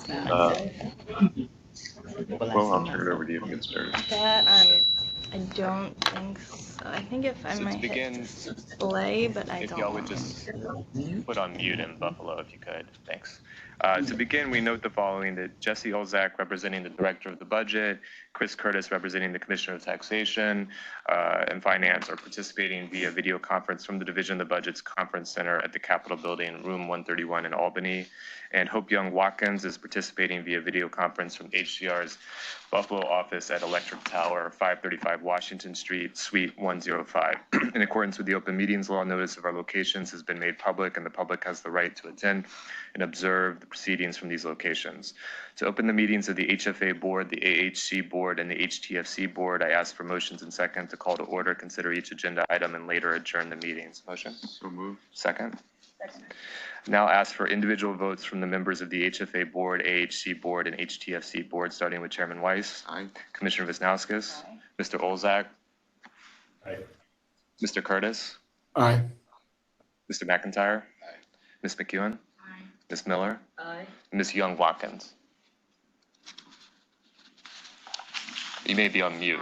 Well, I'll turn it over to you to get started. That I don't think so. I think if I might hit display, but I don't. If y'all would just put on mute in Buffalo if you could. Thanks. To begin, we note the following: that Jesse Olzak, representing the Director of the Budget, Chris Curtis, representing the Commissioner of Taxation and Finance, are participating via video conference from the Division of the Budget's Conference Center at the Capitol Building, room 131 in Albany. And Hope Young Watkins is participating via video conference from HCR's Buffalo office at Electric Tower, 535 Washington Street, Suite 105. In accordance with the Open Meetings Law, notice of our locations has been made public, and the public has the right to attend and observe the proceedings from these locations. To open the meetings of the HFA Board, the AHC Board, and the HTFC Board, I ask for motions and second to call to order, consider each agenda item, and later adjourn the meetings. Motion? So moved. Second? Second. Now ask for individual votes from the members of the HFA Board, AHC Board, and HTFC Board, starting with Chairman Weiss. Aye. Commissioner Wisnauskas. Aye. Mr. Olzak. Aye. Mr. Curtis. Aye. Mr. McIntyre. Aye. Ms. McEwen. Aye. Ms. Miller. Aye. Ms. Young Watkins. You may be on mute.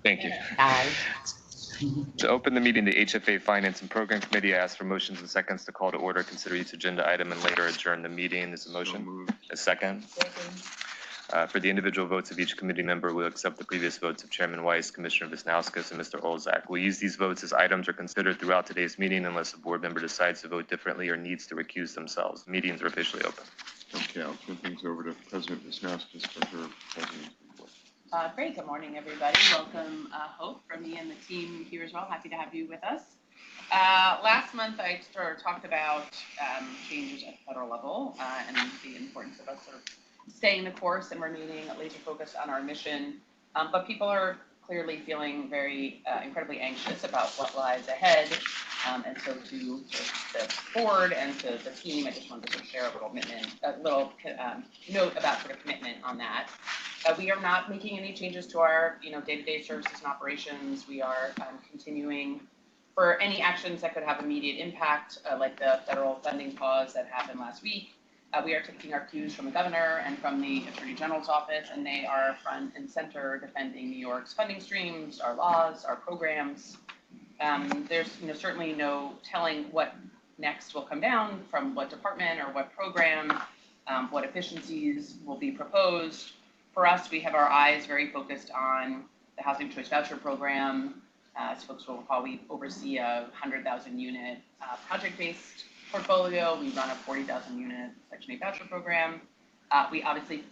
Thank you. Aye. To open the meeting, the HFA Finance and Program Committee, I ask for motions and seconds to call to order, consider each agenda item, and later adjourn the meeting. Is a So motion? moved. A second? Second. For the individual votes of each committee member, we'll accept the previous votes of Chairman Weiss, Commissioner Wisnauskas, and Mr. Olzak. We'll use these votes as items are considered throughout today's meeting unless a board member decides to vote differently or needs to recuse themselves. Meetings are officially open. Okay, I'll turn things over to President Wisnauskas for her president's report. Great. Good morning, everybody. Welcome, Hope, from me and the team here as well. Happy to have you with us. Last month, I sort of talked about changes at the federal level and the importance of us sort of staying the course and remaining laser focused on our mission. But people are clearly feeling very incredibly anxious about what lies ahead. And so to sort of the board and to the team, I just wanted to sort of share a little note about sort of commitment on that. We are not making any changes to our day-to-day services and operations. We are continuing for any actions that could have immediate impact, like the federal funding pause that happened last week. We are taking our cues from the governor and from the Attorney General's office, and they are front and center defending New York's funding streams, our laws, our programs. There's certainly no telling what next will come down from what department or what program, what efficiencies will be proposed. For us, we have our eyes very focused on the Housing Choice Voucher Program. As folks will recall, we oversee a 100,000 unit project-based portfolio. We run a 40,000 unit Section 8 voucher program. We obviously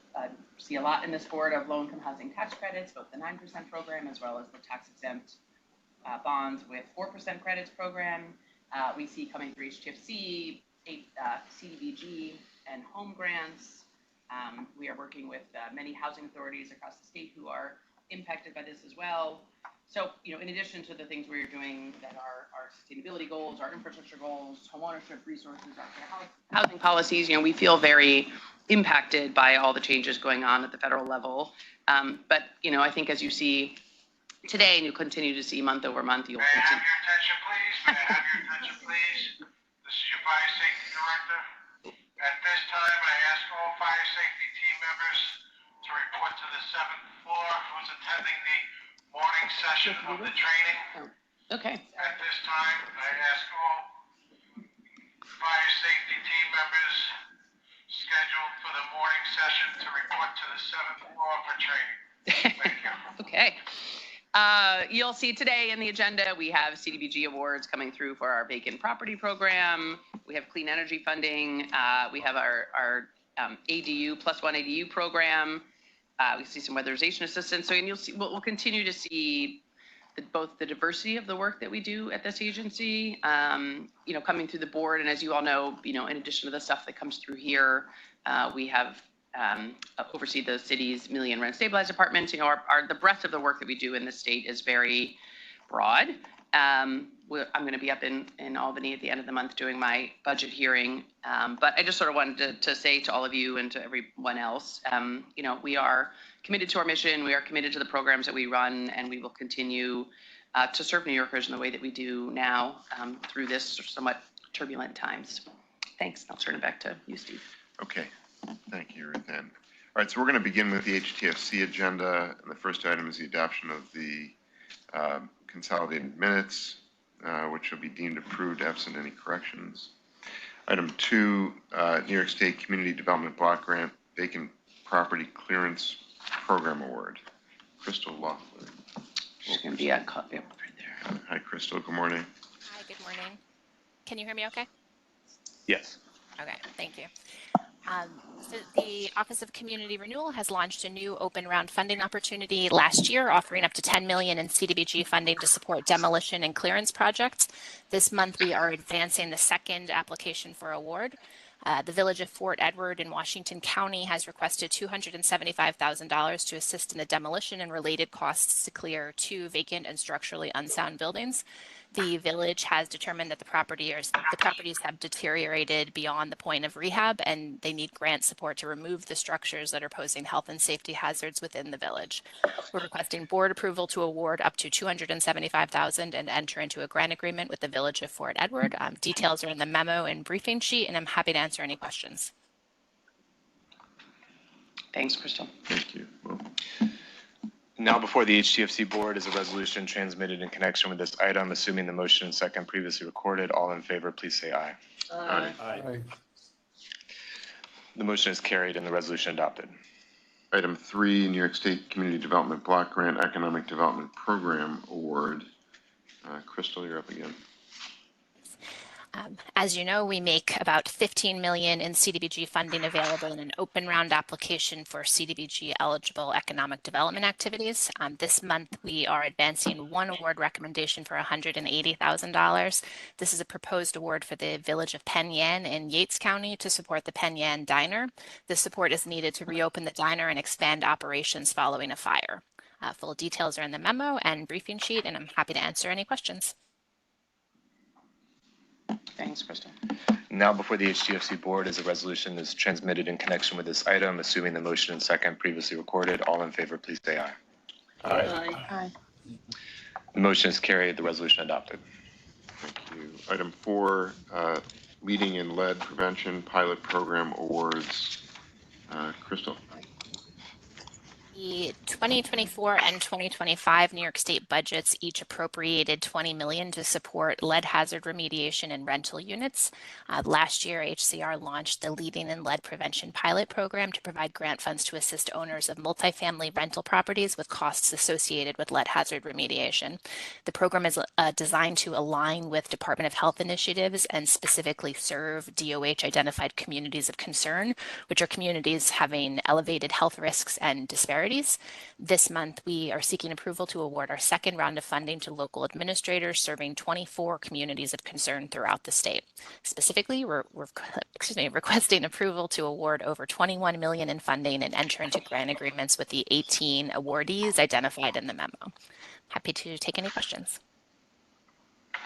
see a lot in this board of low-income housing tax credits, both the 9% program as well as the tax-exempt bonds with 4% credits program. We see coming through HTFC, CDBG, and home grants. We are working with many housing authorities across the state who are impacted by this as well. So, in addition to the things we're doing that are our sustainability goals, our infrastructure goals, homeownership resources, our housing policies, we feel very impacted by all the changes going on at the federal level. But, I think as you see today, and you'll continue to see month over month, you'll continue. May I have your attention, please? May I have your attention, please? This is your Fire Safety Director. At this time, I ask all fire safety team members to report to the 7th floor who's attending the morning session of the training. Okay. At this time, I ask all fire safety team members scheduled for the morning session to report to the 7th floor for training. Thank you. Okay. You'll see today in the agenda, we have CDBG awards coming through for our vacant property program. We have clean energy funding. We have our ADU +1 ADU program. We see some weatherization assistance. So, and you'll see, we'll continue to see both the diversity of the work that we do at this agency, coming through the board. And as you all know, in addition to the stuff that comes through here, we have oversee the city's million rent stabilized apartments. The breadth of the work that we do in the state is very broad. I'm going to be up in Albany at the end of the month doing my budget hearing. But I just sort of wanted to say to all of you and to everyone else, we are committed to our mission. We are committed to the programs that we run, and we will continue to serve New Yorkers in the way that we do now through this somewhat turbulent times. Thanks. I'll turn it back to you, Steve. Okay, thank you. 10. All right, so we're going to begin with the HTFC agenda, and the first item is the adoption of the consolidated minutes, which will be deemed approved absent any corrections. Item 2, New York State Community Development Block Grant Vacant Property Clearance Program Award. Crystal Laughlin. There's going to be a copy up right there. Hi, Crystal. Good morning. Hi, good morning. Can you hear me okay? Yes. Okay, thank you. So the Office of Community Renewal has launched a new open round funding opportunity last year, offering up to $10 million in CDBG funding to support demolition and clearance projects. This month, we are advancing the second application for award. The Village of Fort Edward in Washington County has requested $275,000 to assist in the demolition and related costs to clear 2 vacant and structurally unsound buildings. The village has determined that the properties have deteriorated beyond the point of rehab, and they need grant support to remove the structures that are posing health and safety hazards within the village. We're requesting board approval to award up to $275,000 and enter into a grant agreement with the Village of Fort Edward. Details are in the memo and briefing sheet, and I'm happy to answer any questions. Thanks, Crystal. Thank you. Well, Now before the HTFC board is a resolution transmitted in connection with this item. Assuming the motion and second previously recorded, all in favor, please say aye. aye. Aye. The motion is carried and the resolution adopted. Item 3, New York State Community Development Block Grant Economic Development Program Award. Crystal, you're up again. As you know, we make about $15 million in CDBG funding available in an open round application for CDBG eligible economic development activities. This month, we are advancing one award recommendation for $180,000. This is a proposed award for the Village of Penn Yan in Yates County to support the Penn Yan Diner. This support is needed to reopen the diner and expand operations following a fire. Full details are in the memo and briefing sheet, and I'm happy to answer any questions. Thanks, Crystal. Now before the HTFC board is a resolution is transmitted in connection with this item. Assuming the motion and second previously recorded, all in favor, please say aye. Aye. The motion is carried, the resolution adopted. Thank you. Item 4, Leading in Lead Prevention Pilot Program Awards. Crystal. The 2024 and 2025 New York State budgets each appropriated $20 million to support lead hazard remediation and rental units. Last year, HCR launched the Leading in Lead Prevention Pilot Program to provide grant funds to assist owners of multifamily rental properties with costs associated with lead hazard remediation. The program is designed to align with Department of Health initiatives and specifically serve DOH-identified communities of concern, which are communities having elevated health risks and disparities. This month, we are seeking approval to award our second round of funding to local administrators serving 24 communities of concern throughout the state. Specifically, we're requesting approval to award over $21 million in funding and enter into grant agreements with the 18 awardees identified in the memo. Happy to take any questions.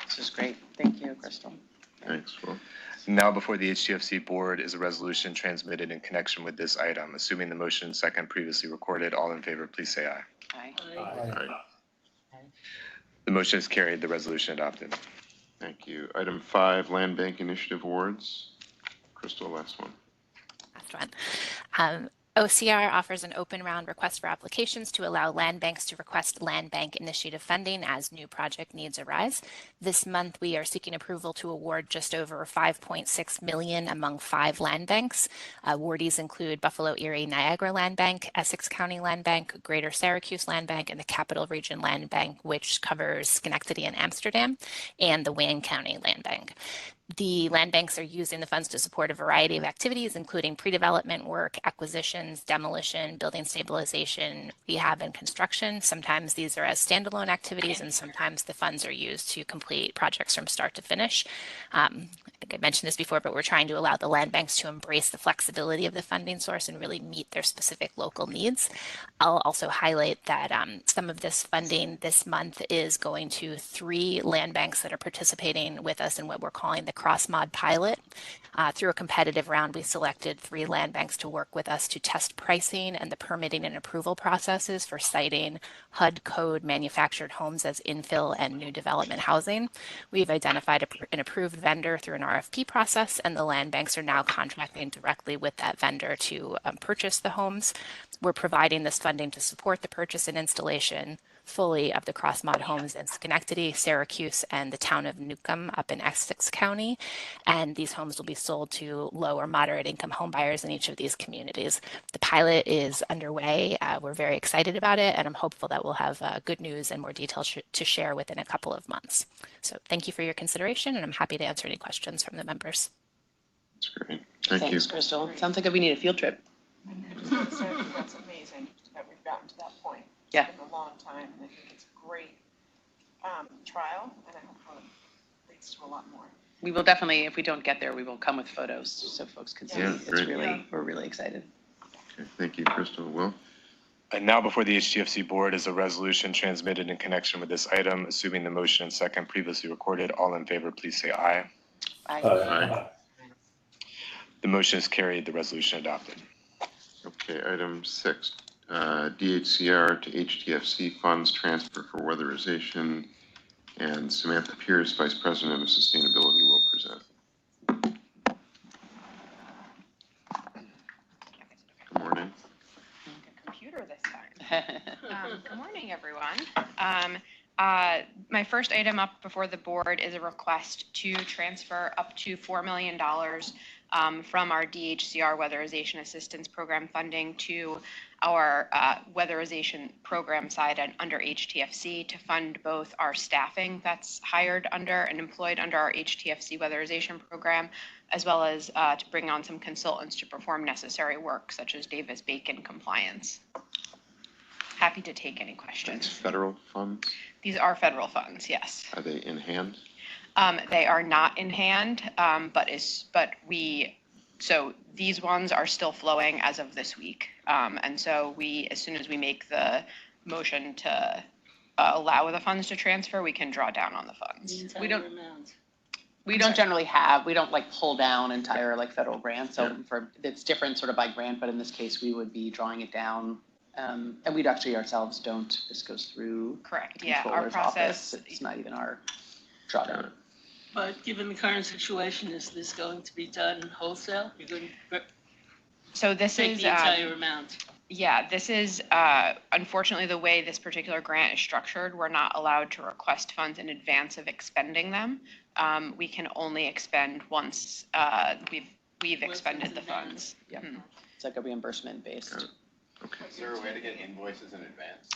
This is great. Thank you, Crystal. Thanks. Well, Now before the HTFC board is a resolution transmitted in connection with this item. Assuming the motion and second previously recorded, all in favor, please say aye. Aye. aye. The motion is carried, the resolution adopted. Thank you. Item 5, Land Bank Initiative Awards. Crystal, last one. Last one. OCR offers an open round request for applications to allow land banks to request land bank initiative funding as new project needs arise. This month, we are seeking approval to award just over $5.6 million among 5 land banks. Awardees include Buffalo Erie Niagara Land Bank, Essex County Land Bank, Greater Syracuse Land Bank, and the Capital Region Land Bank, which covers Schenectady and Amsterdam, and the Wayne County Land Bank. The land banks are using the funds to support a variety of activities, including pre-development work, acquisitions, demolition, building stabilization, rehab, and construction. Sometimes these are as standalone activities, and sometimes the funds are used to complete projects from start to finish. I think I mentioned this before, but we're trying to allow the land banks to embrace the flexibility of the funding source and really meet their specific local needs. I'll also highlight that some of this funding this month is going to 3 land banks that are participating with us in what we're calling the cross-mod pilot. Through a competitive round, we selected 3 land banks to work with us to test pricing and the permitting and approval processes for siting HUD code manufactured homes as infill and new development housing. We've identified an approved vendor through an RFP process, and the land banks are now contracting directly with that vendor to purchase the homes. We're providing this funding to support the purchase and installation fully of the cross-mod homes in Schenectady, Syracuse, and the town of Newcomb up in Essex County. And these homes will be sold to low or moderate income home buyers in each of these communities. The pilot is underway. We're very excited about it, and I'm hopeful that we'll have good news and more details to share within a couple of months. So thank you for your consideration, and I'm happy to answer any questions from the members. That's great. Thank you. Thanks, Crystal. Sounds like we need a field trip. That's amazing that we've gotten to that point. Yeah. It's been a long time, and I think it's a great trial, and I hope it leads to a lot more. We will definitely, if we don't get there, we will come with photos so folks can see. Yeah, It's great. really, we're really excited. Okay, thank you, Crystal. Will? And now before the HTFC board is a resolution transmitted in connection with this item. Assuming the motion and second previously recorded, all in favor, please say aye. Aye. The motion is carried. The resolution adopted. Okay, item 6, DHCR to HTFC funds transfer for weatherization, and Samantha Pierce, Vice President of Sustainability, will present. Good morning. Computer this time. Good morning, everyone. My first item up before the board is a request to transfer up to $4 million from our DHCR Weatherization Assistance Program funding to our weatherization program side under HTFC to fund both our staffing that's hired under and employed under our HTFC weatherization program, as well as to bring on some consultants to perform necessary work such as Davis-Bacon compliance. Happy to take any questions. That's federal funds? These are federal funds, yes. Are they in hand? They are not in hand, so these ones are still flowing as of this week. And so as soon as we make the motion to allow the funds to transfer, we can draw down on the funds. We don't generally like pull down entire like federal grants. So it's different sort of by grant, but in this case, we would be drawing it down. And we'd actually ourselves this goes through. Correct, the yeah, our controller's process. office. It's not even our drawdown. But given the current situation, is this going to be done wholesale? You're going to So this take is the entire amount? Yeah, this is unfortunately the way this particular grant is structured. We're not allowed to request funds in advance of expending them. We can only expend once we've expended the funds. Yeah, it's like a reimbursement based. Okay. Is there a way to get invoices in advance?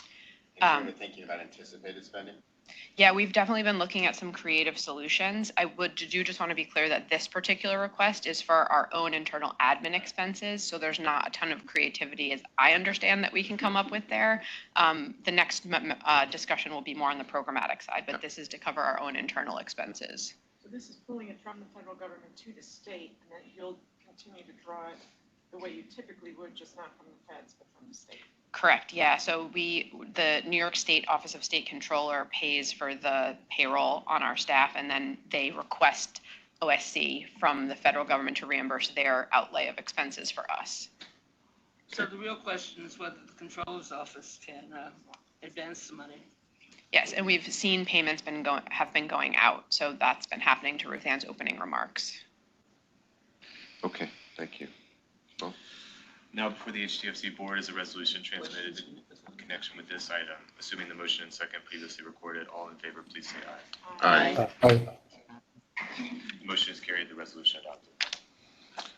Sort of thinking about anticipated spending? Yeah, we've definitely been looking at some creative solutions. I just want to be clear that this particular request is for our own internal admin expenses, so there's not a ton of creativity, as I understand, that we can come up with there. The next discussion will be more on the programmatic side, but this is to cover our own internal expenses. So this is pulling it from the federal government to the state, and then you'll continue to draw it the way you typically would, just not from the feds, but from the state. Correct, yeah. So the New York State Office of State Controller pays for the payroll on our staff, and then they request OSC from the federal government to reimburse their outlay of expenses for us. So the real question is whether the controller's office can advance the money. Yes, and we've seen payments have been going out, so that's been happening to Ruth Ann's opening remarks. Okay, thank you. Well, Now before the HTFC board is a resolution transmitted in connection with this item. Assuming the motion and second previously recorded, all in favor, please say aye. aye. The motion is carried. The resolution adopted.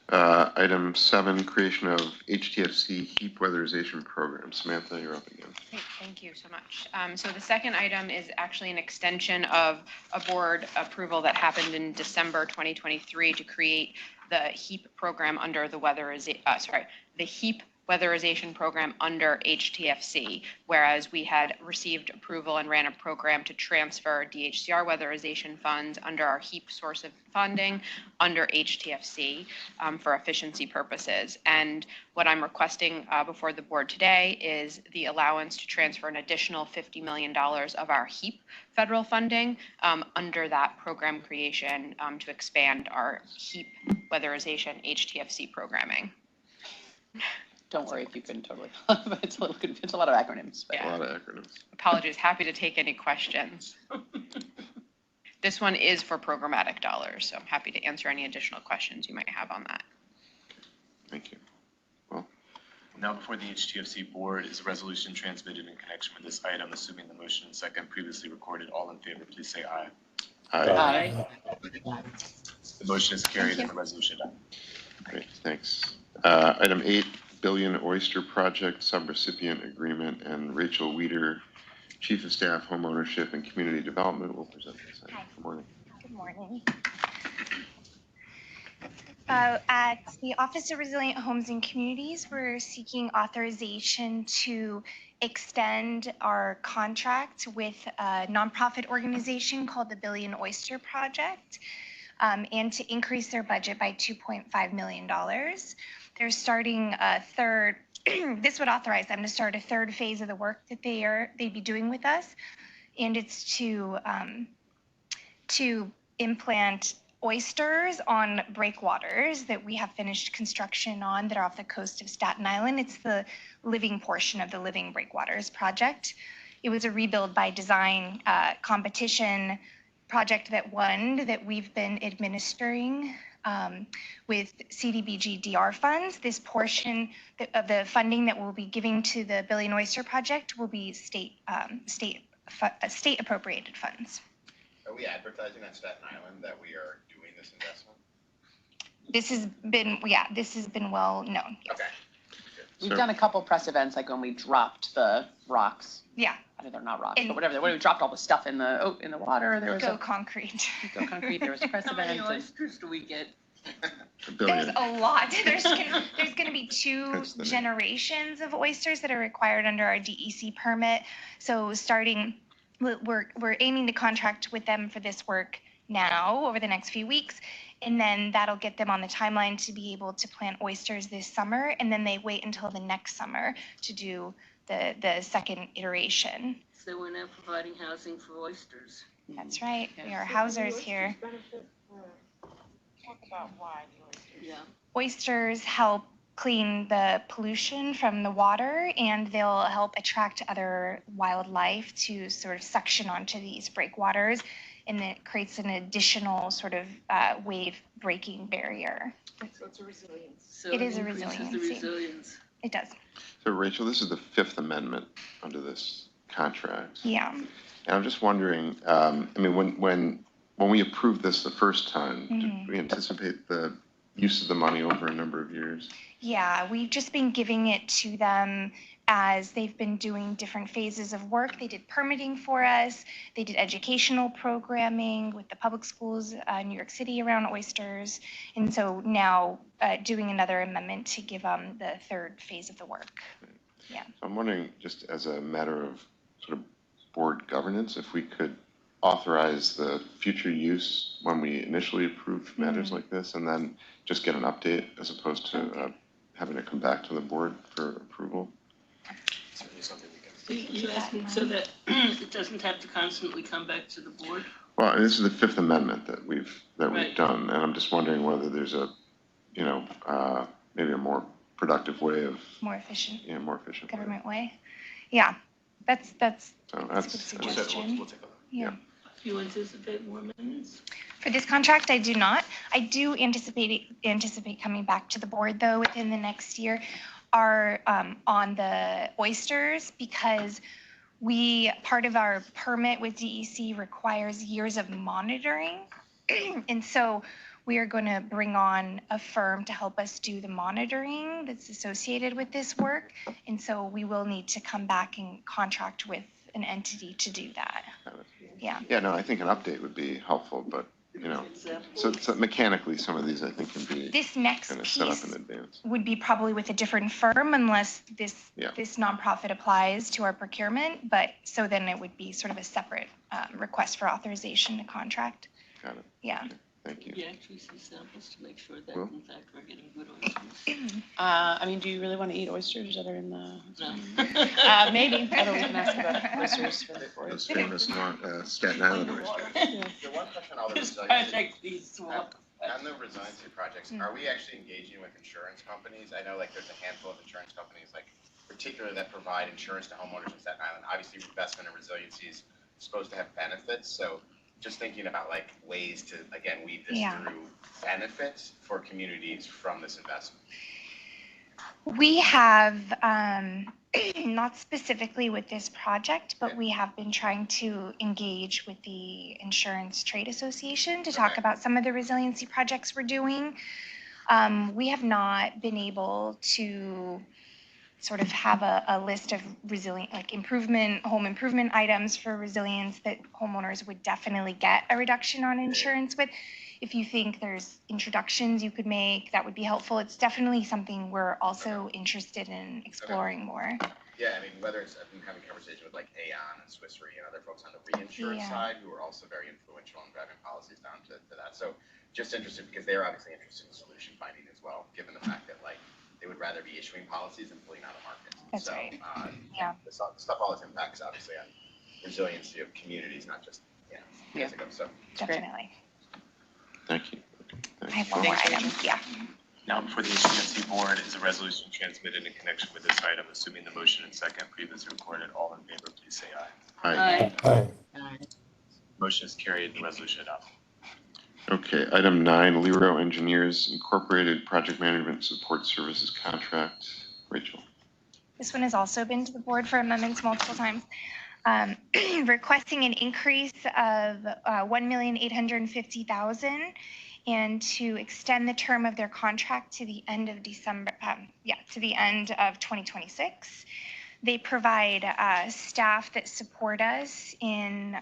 Item 7, creation of HTFC heap weatherization program. Samantha, you're up again. Great, thank you so much. So the second item is actually an extension of a board approval that happened in December 2023 to create the HEAP program under the HEAP weatherization program under HTFC, whereas we had received approval and ran a program to transfer DHCR weatherization funds under our HEAP source of funding under HTFC for efficiency purposes. And what I'm requesting before the board today is the allowance to transfer an additional $50 million of our HEAP federal funding under that program creation to expand our HEAP weatherization HTFC programming. Don't worry if you couldn't totally. It's a lot of acronyms. But. Yeah. A lot of acronyms. Apologies. Happy to take any questions. This one is for programmatic dollars, so I'm happy to answer any additional questions you might have on that. Thank you. Well, now before the HTFC board is a resolution transmitted in connection with this item. Assuming the motion and second previously recorded, all in favor, please say aye. Aye. The motion is carried and the resolution done. Great, thanks. Item 8, Billion Oyster Project Subrecipient Agreement, and Rachel Weeder, Chief of Staff, Home Ownership and Community Development, will present this item. Good morning. Good morning. At the Office of Resilient Homes and Communities, we're seeking authorization to extend our contract with a nonprofit organization called the Billion Oyster Project, and to increase their budget by $2.5 million. They're starting a third, this would authorize them to start a third phase of the work that they'd be doing with us. And it's to implant oysters on breakwaters that we have finished construction on that are off the coast of Staten Island. It's the living portion of the Living Breakwaters project. It was a rebuild by design competition project that won, that we've been administering with CDBG DR funds. This portion of the funding that we'll be giving to the Billion Oyster Project will be state appropriated funds. Are we advertising on Staten Island that we are doing this investment? This has been well known. Yes. Okay. We've done a couple press events, like when we dropped the rocks. Yeah. I mean, they're not rocks, but whatever. When we dropped all the stuff in the water, there was concrete. Go concrete. There was a press event. How many oysters do we get? There's a lot. There's going to be 2 generations of oysters that are required under our DEC permit. So we're aiming to contract with them for this work now over the next few weeks, and then that'll get them on the timeline to be able to plant oysters this summer, and then they wait until the next summer to do the second iteration. So we're now providing housing for oysters. That's right. We are housers here. Talk about why the oysters. Yeah. Oysters help clean the pollution from the water, and they'll help attract other wildlife to sort of suction onto these breakwaters, and it creates an additional sort of wave breaking barrier. So it's a resilience. So It is a increases the resiliency. resilience. It does. So Rachel, this is the 5th amendment under this contract. Yeah. And I'm just wondering, I mean, when we approved this the first time, did we anticipate the use of the money over a number of years? Yeah, we've just been giving it to them as they've been doing different phases of work. They did permitting for us. They did educational programming with the public schools in New York City around oysters. And so now doing another amendment to give them the third phase of the work. Yeah. So I'm wondering, just as a matter of sort of board governance, if we could authorize the future use when we initially approved matters like this, and then just get an update as opposed to having to come back to the board for approval. Certainly something we can. You asking so that it doesn't have to constantly come back to the board? Well, and this is the 5th amendment that we've Right. done, and I'm just wondering whether there's a, maybe a more productive way of, More efficient more efficient way. government way. Yeah, that's So a good that's, suggestion. We'll take a look. Yeah. Do you anticipate more minutes? For this contract, I do not. I do anticipate coming back to the board, though, within the next year, are on the oysters, because part of our permit with DEC requires years of monitoring. And so we are going to bring on a firm to help us do the monitoring that's associated with this work. And so we will need to come back and contract with an entity to do that. Yeah. Yeah, no, I think an update would be helpful, but, you know, so mechanically, some of these I think can be This next kind of set up in piece advance. would be probably with a different firm unless this Yeah. this nonprofit applies to our procurement. But so then it would be sort of a separate request for authorization to contract. Got it. Yeah. Okay. Thank you. You actually see samples to make sure that Well. in fact we're getting good oysters. I mean, do you really want to eat oysters that are in the? No. Maybe. Although we can ask about oysters for the Those famous Staten Island oysters. The one question on the This resiliency, project needs work. on the resiliency projects, are we actually engaging with insurance companies? I know like there's a handful of insurance companies, like particularly that provide insurance to homeowners in Staten Island. Obviously, investment in resiliency is supposed to have benefits, so just thinking about like ways to, again, weave this through benefits for communities from this investment. We have, not specifically with this project, but we have been trying to engage with the Insurance Trade Association to talk about some of the resiliency projects we're doing. We have not been able to sort of have a list of resilient, like home improvement items for resilience that homeowners would definitely get a reduction on insurance with. If you think there's introductions you could make, that would be helpful. It's definitely something we're also interested in exploring more. Yeah, I mean, whether it's, I've been having a conversation with like Aon and Swiss Re and other folks on the reinsurance side who are also very influential in driving policies down to that. So just interested because they're obviously interested in solution finding as well, given the fact that like they would rather be issuing policies than pulling out a market. That's right. The stuff always impacts obviously on resiliency of communities, not just, so. Definitely. Thank you. I have one more item. Yeah. Now before the HTFC board is a resolution transmitted in connection with this item, assuming the motion and second previously recorded. All in favor, please say aye. Aye. Motion is carried. The resolution adopted. Okay, item 9, Lero Engineers Incorporated Project Management Support Services Contract. Rachel. This one has also been to the board for amendments multiple times. Requesting an increase of $1,850,000 and to extend the term of their contract to the end of December, to the end of 2026. They provide staff that support us in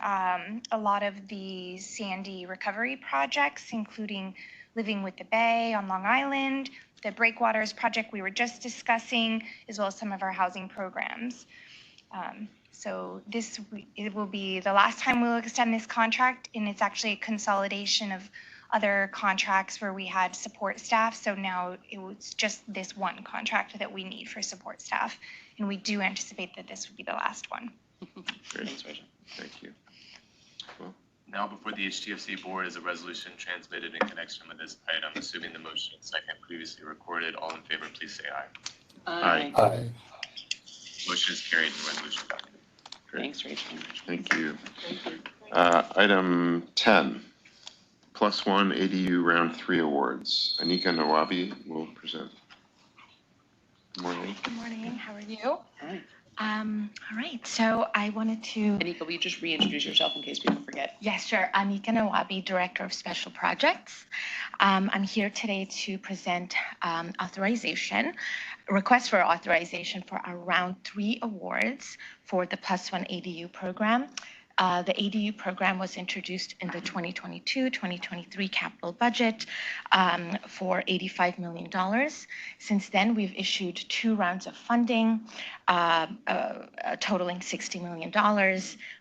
a lot of the Sandy recovery projects, including Living with the Bay on Long Island, the Breakwaters project we were just discussing, as well as some of our housing programs. So it will be the last time we'll extend this contract, and it's actually a consolidation of other contracts where we had support staff. So now it was just this one contract that we need for support staff. And we do anticipate that this would be the last one. Great. Thank you. Well. Now before the HTFC board is a resolution transmitted in connection with this item, assuming the motion and second previously recorded. All in favor, please say aye. Aye. Motion is carried and the resolution adopted. Thanks, Rachel. Thank you. Item 10, +1 ADU Round 3 Awards. Anika Nawabi will present. Good morning. Good morning. How are you? Hi. All right. So I wanted to. Anika, will you just reintroduce yourself in case people forget? Yes, sure. Anika Nawabi, Director of Special Projects. I'm here today to present request for authorization for our Round 3 awards for the +1 ADU program. The ADU program was introduced in the 2022-2023 capital budget for $85 million. Since then, we've issued 2 rounds of funding, totaling $60 million,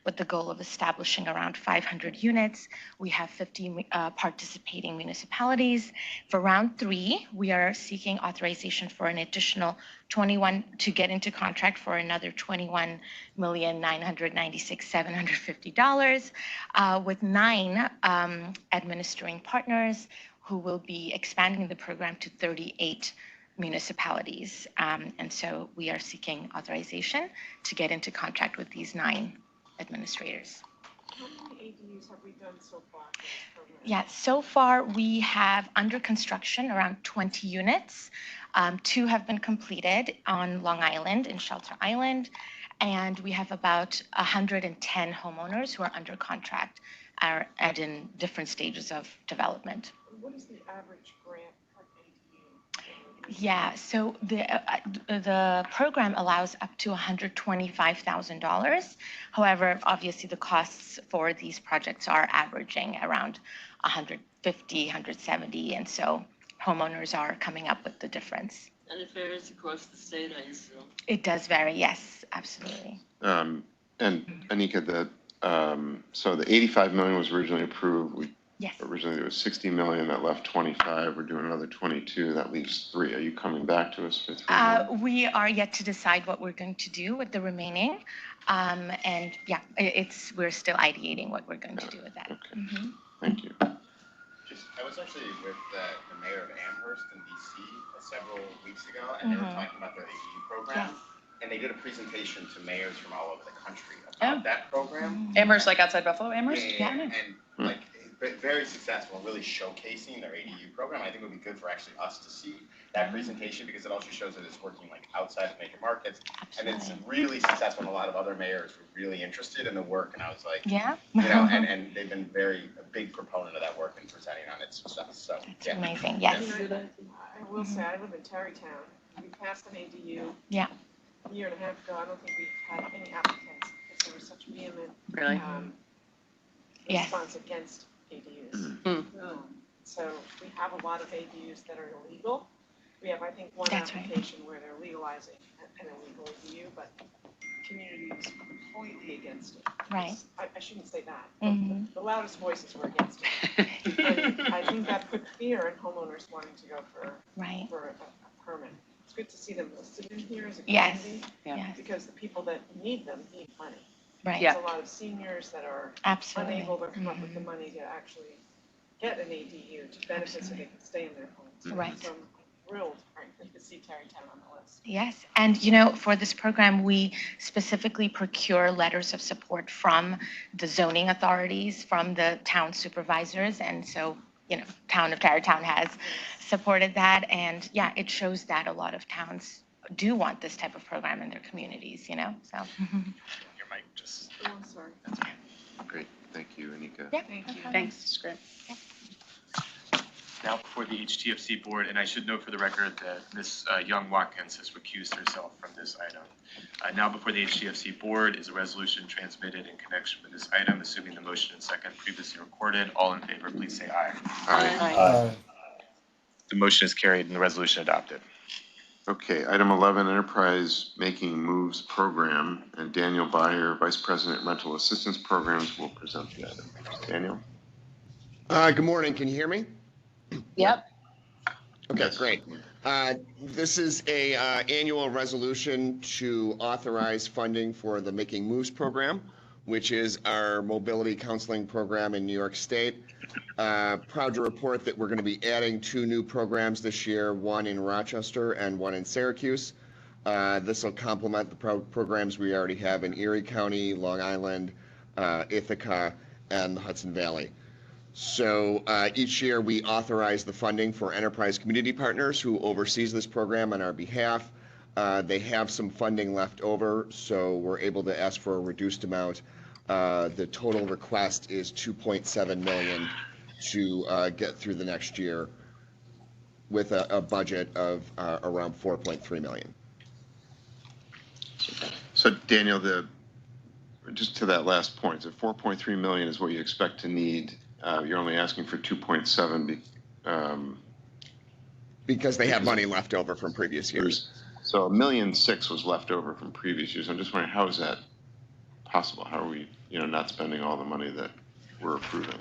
with the goal of establishing around 500 units. We have 50 participating municipalities. For Round 3, we are seeking authorization for an additional 21 to get into contract for another $21,996,750 with 9 administering partners who will be expanding the program to 38 municipalities. And so we are seeking authorization to get into contract with these 9 administrators. How many ADUs have we done so far for this program? Yeah, so far we have under construction around 20 units. 2 have been completed on Long Island and Shelter Island, and we have about 110 homeowners who are under contract and in different stages of development. What is the average grant per ADU? Yeah, so the program allows up to $125,000. However, obviously the costs for these projects are averaging around 150, 170, and so homeowners are coming up with the difference. And it varies across the state, I assume. It does vary, yes, absolutely. And Anika, so the 85 million was originally approved. Yes. Originally there was 60 million, that left 25. We're doing another 22, that leaves 3. Are you coming back to us for 3 more? We are yet to decide what we're going to do with the remaining. And yeah, we're still ideating what we're going to do with that. Okay. Mm-hmm. Thank you. I was actually with the mayor of Amherst in DC several weeks ago, and they were talking about their ADU program. Yes. And they did a presentation to mayors from all over the country about that program. Amherst, like outside Buffalo, Amherst? Yeah. And like very successful, really showcasing their ADU program. I think it would be good for actually us to see that presentation because it also shows that it's working like outside of major markets. Absolutely. And it's really successful, and a lot of other mayors were really interested in the work. And I was like, yeah, and they've been a big proponent of that work and presenting on its stuff. So it's amazing. Yes. I will say, I live in Tarrytown. We passed an ADU. Yeah. A year and a half ago. I don't think we've had any applicants because there was such vehement Really? response against ADUs. So we have a lot of ADUs that are illegal. We have, I think, one application where they're legalizing an illegal ADU, but the community was completely against it. Right. I shouldn't say that. The loudest voices were against it. And I think that put fear in homeowners wanting to go for a permit. It's good to see them listed in here as a community. Yes. Because the people that need them need money. Right. There's a lot of seniors that are Absolutely. unable to come up with the money to actually get an ADU to benefit so they can stay in their homes. Right. So I'm thrilled, frankly, to see Tarrytown on the list. Yes, and for this program, we specifically procure letters of support from the zoning authorities, from the town supervisors, and so, town of Tarrytown has supported that, and yeah, it shows that a lot of towns do want this type of program in their communities, so. Your mic just. Oh, I'm sorry. Great. Thank you, Anika. Yeah. Thank you. Thanks, it's great. Now before the HTFC board, and I should note for the record that Ms. Young Watkins has recused herself from this item. Now before the HTFC board is a resolution transmitted in connection with this item, assuming the motion and second previously recorded. All in favor, please say aye. Aye. The motion is carried and the resolution adopted. Okay, item 11, Enterprise Making Moves Program, and Daniel Byer, Vice President, Rental Assistance Programs, will present the item. Daniel? Good morning. Can you hear me? Yep. Okay, great. This is a annual resolution to authorize funding for the Making Moves program, which is our mobility counseling program in New York State. Proud to report that we're going to be adding 2 new programs this year, one in Rochester and one in Syracuse. This will complement the programs we already have in Erie County, Long Island, Ithaca, and the Hudson Valley. So each year we authorize the funding for Enterprise Community Partners, who oversees this program on our behalf. They have some funding left over, so we're able to ask for a reduced amount. The total request is $2.7 million to get through the next year, with a budget of around $4.3 million. So Daniel, just to that last point, so 4.3 million is what you expect to need. You're only asking for 2.7 because they have money left over from previous years. So $1.6 million was left over from previous years. I'm just wondering, how is that possible? How are we, not spending all the money that we're approving?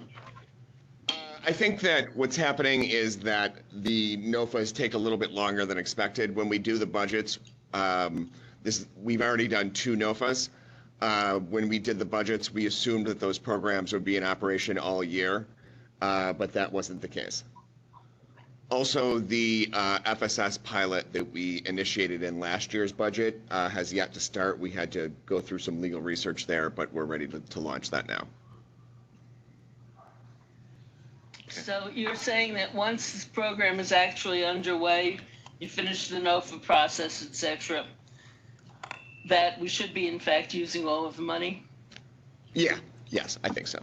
I think that what's happening is that the NOFAs take a little bit longer than expected. When we do the budgets, we've already done 2 NOFAs. When we did the budgets, we assumed that those programs would be in operation all year, but that wasn't the case. Also, the FSS pilot that we initiated in last year's budget has yet to start. We had to go through some legal research there, but we're ready to launch that now. So you're saying that once this program is actually underway, you finish the NOFA process, et cetera, that we should be in fact using all of the money? Yeah, yes, I think so.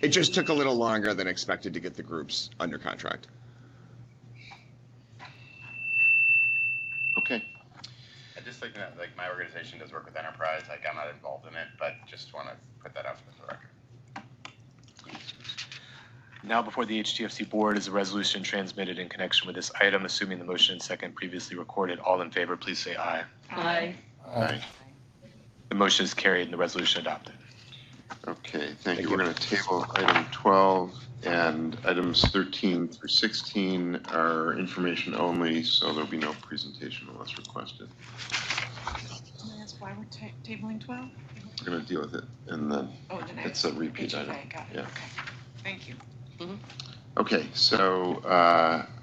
It just took a little longer than expected to get the groups under contract. Okay. I'd just like to know, like, my organization does work with enterprise, like, I'm not involved in it, but just want to put that out for the record. Now before the HTFC board is a resolution transmitted in connection with this item. Assuming the motion and second previously recorded, all in favor, please say aye. Aye. Aye. The motion is carried and the resolution adopted. Okay, thank you. We're going to table item 12, and items 13 through 16 are information only, so there'll be no presentation unless requested. Can I ask why we're tabling 12? We're going to deal with it, and then it's a repeat HFA, item. got it. Yeah. Okay. Thank you. Okay, so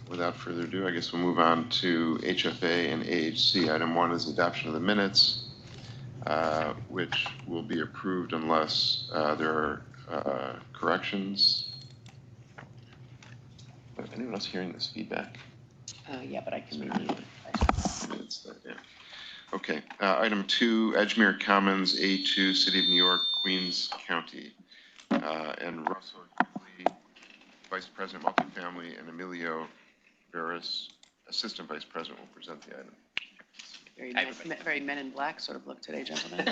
without further ado, I guess we'll move on to HFA and AHC. Item 1 is adoption of the minutes, which will be approved unless there are corrections. Anyone else hearing this feedback? Yeah, but I can read it. Yeah. Okay, item 2, Edgemere Commons, A2, City of New York, Queens County. And Russell Lee, Vice President Multifamily, and Emilio Veras, Assistant Vice President, will present the item. Very men in black sort of look today, gentlemen.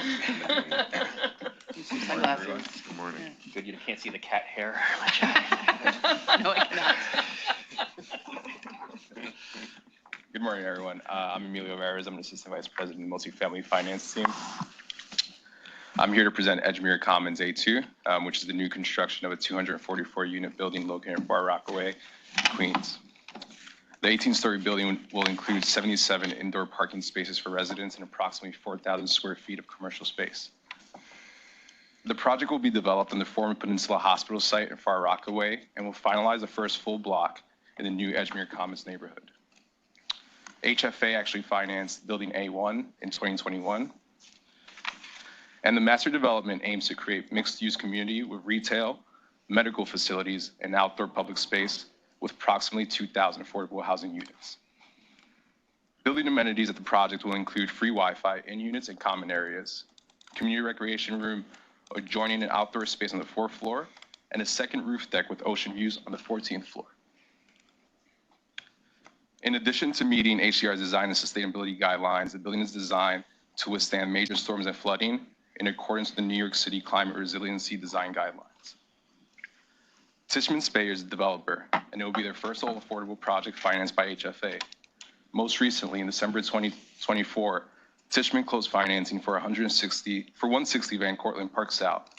Good morning, everyone. Good morning. Yeah. Good, you can't see the cat hair. No, I cannot. Good morning, everyone. I'm Emilio Veras. I'm an Assistant Vice President of the Multifamily Finance Team. I'm here to present Edgemere Commons A2, which is the new construction of a 244-unit building located in Far Rockaway, Queens. The 18-story building will include 77 indoor parking spaces for residents and approximately 4,000 square feet of commercial space. The project will be developed on the former Peninsula Hospital site in Far Rockaway and will finalize the first full block in the new Edgemere Commons neighborhood. HFA actually financed Building A1 in 2021. And the master development aims to create mixed-use community with retail, medical facilities, and outdoor public space with approximately 2,000 affordable housing units. Building amenities at the project will include free Wi-Fi in units and common areas, community recreation room adjoining an outdoor space on the 4th floor, and a second roof deck with ocean views on the 14th floor. In addition to meeting HDR's design and sustainability guidelines, the building is designed to withstand major storms and flooding in accordance with the New York City Climate Resiliency Design Guidelines. Tishman Speyer is the developer, and it will be their first all affordable project financed by HFA. Most recently, in December 2024, Tishman closed financing for 160 Van Cortlandt Park South,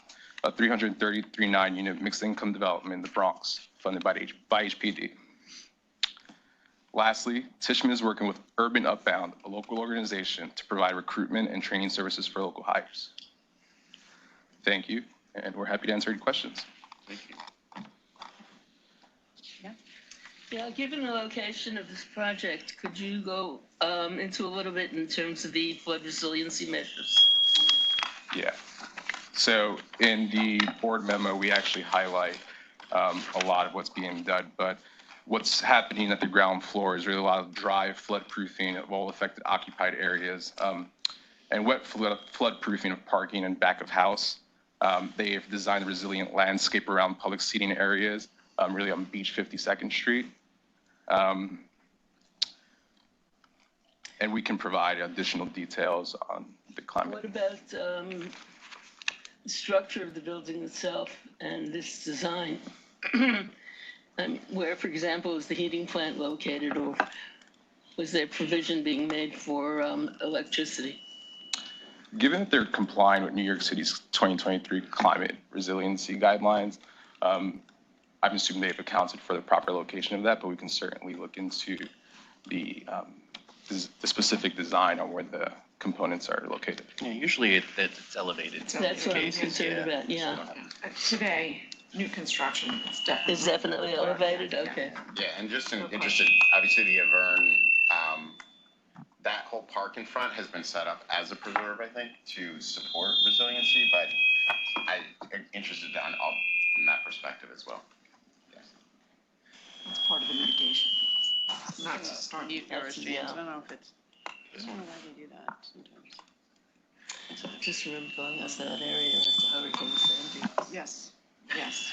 a 339-unit mixed-income development in the Bronx, funded by HPD. Lastly, Tishman is working with Urban Upbound, a local organization, to provide recruitment and training services for local hires. Thank you, and we're happy to answer any questions. Thank you. Yeah, given the location of this project, could you go into a little bit in terms of the flood resiliency measures? Yeah. So in the board memo, we actually highlight a lot of what's being done, but what's happening at the ground floor is really a lot of dry floodproofing of all affected occupied areas and wet floodproofing of parking and back of house. They've designed a resilient landscape around public seating areas, really on Beach 52nd Street. And we can provide additional details on the climate. What about the structure of the building itself and this design? Where, for example, is the heating plant located, or was there provision being made for electricity? Given that they're complying with New York City's 2023 climate resiliency guidelines, I'm assuming they've accounted for the proper location of that, but we can certainly look into the specific design on where the components are located. Yeah, usually it's elevated. That's what I'm concerned about, yeah. Today, new construction is definitely elevated, okay. Yeah, and just interested, obviously the Avern, that whole park in front has been set up as a preserve, I think, to support resiliency, but I'm interested in that perspective as well. Yes. It's part of the mitigation. Not to start. I don't know if it's, I don't know why they do that sometimes. I just remember going up that area with the Hurricane Sandy. Yes. Yes.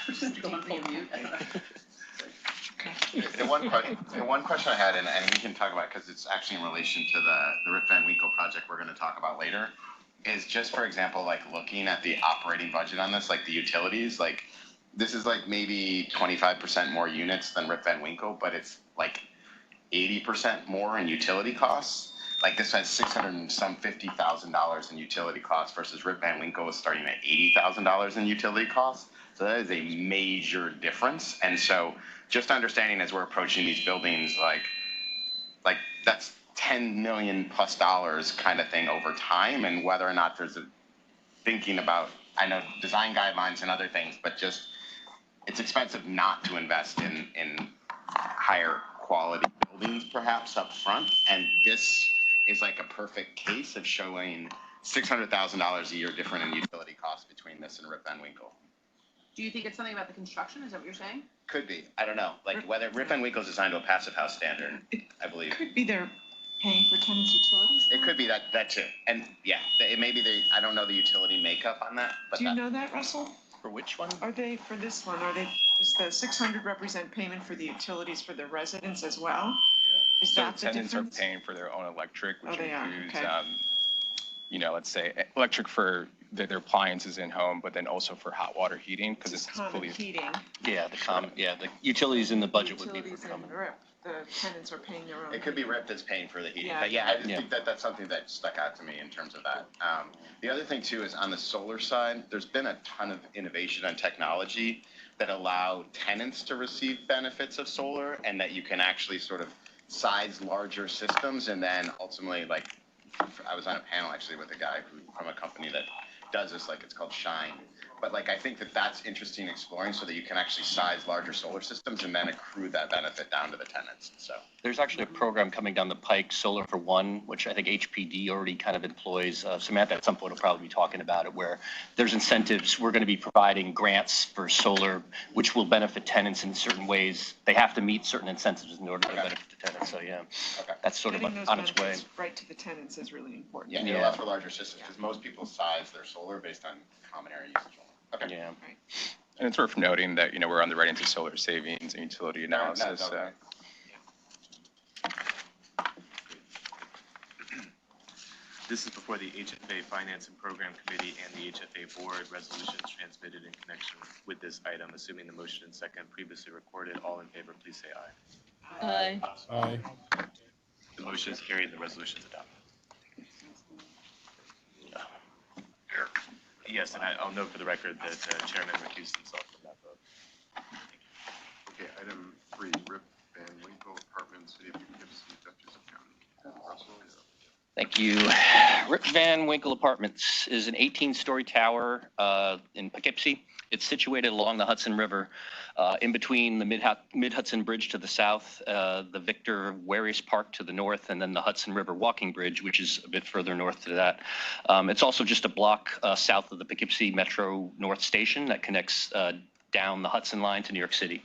The one question I had, and we can talk about, because it's actually in relation to the Rip Van Winkle project we're going to talk about later, is just, for example, like looking at the operating budget on this, like the utilities, like this is like maybe 25% more units than Rip Van Winkle, but it's like 80% more in utility costs. Like this has $650,000 in utility costs versus Rip Van Winkle is starting at $80,000 in utility costs. So that is a major difference. And so just understanding as we're approaching these buildings, like that's $10 million plus kind of thing over time, and whether or not there's a thinking about, I know design guidelines and other things, but just it's expensive not to invest in higher quality buildings perhaps up front. And this is like a perfect case of showing $600,000 a year different in utility costs between this and Rip Van Winkle. Do you think it's something about the construction? Is that what you're saying? Could be. I don't know. Like whether Rip Van Winkle is designed to a passive house standard, I believe. Could be they're paying for tenants' utilities. It could be that too. And yeah, it may be I don't know the utility makeup on that. But do you know that, Russell? For which one? Are they, for this one, does the 600 represent payment for the utilities for the residents as well? Yeah. Is so that the tenants difference? are paying for their own electric, which includes, okay. You know, let's say electric for their appliances in home, but then also for hot water heating because it's fully heating. Yeah, the utilities in the budget would be for common. RIP. The tenants are paying their own. It could be RIP that's paying for the heating. Yeah. But yeah, I just think that's something that stuck out to me in terms of that. The other thing too is on the solar side, there's been a ton of innovation and technology that allow tenants to receive benefits of solar, and that you can actually sort of size larger systems, and then ultimately, like, I was on a panel actually with a guy from a company that does this, like it's called Shine. But like, I think that's interesting exploring so that you can actually size larger solar systems and then accrue that benefit down to the tenants. So there's actually a program coming down the pike, Solar for One, which I think HPD already kind of employs. Samantha at some point will probably be talking about it, where there's incentives. We're going to be providing grants for solar, which will benefit tenants in certain ways. They have to meet certain incentives in order to benefit the tenants. So yeah, that's sort of on its way. Right to the tenants is really important. Yeah, it allows for larger systems because most people size their solar based on common area usage. Okay. Yeah. Right. And it's worth noting that, you know, we're underwriting to solar savings and utility analysis. This is before the HFA Finance and Program Committee and the HFA Board. Resolutions transmitted in connection with this item. Assuming the motion and second previously recorded, all in favor, please say aye. Aye. Aye. The motion is carried and the resolution is adopted. Yes, and I'll note for the record that Chairman recused himself from that vote. Okay, item 3, Rip Van Winkle Apartments, City of Poughkeepsie, Dutchess County. Russell? Thank you. Rip Van Winkle Apartments is an 18-story tower in Poughkeepsie. It's situated along the Hudson River, in between the Mid-Hudson Bridge to the south, the Victor Warius Park to the north, and then the Hudson River Walking Bridge, which is a bit further north to that. It's also just a block south of the Poughkeepsie Metro North Station that connects down the Hudson line to New York City.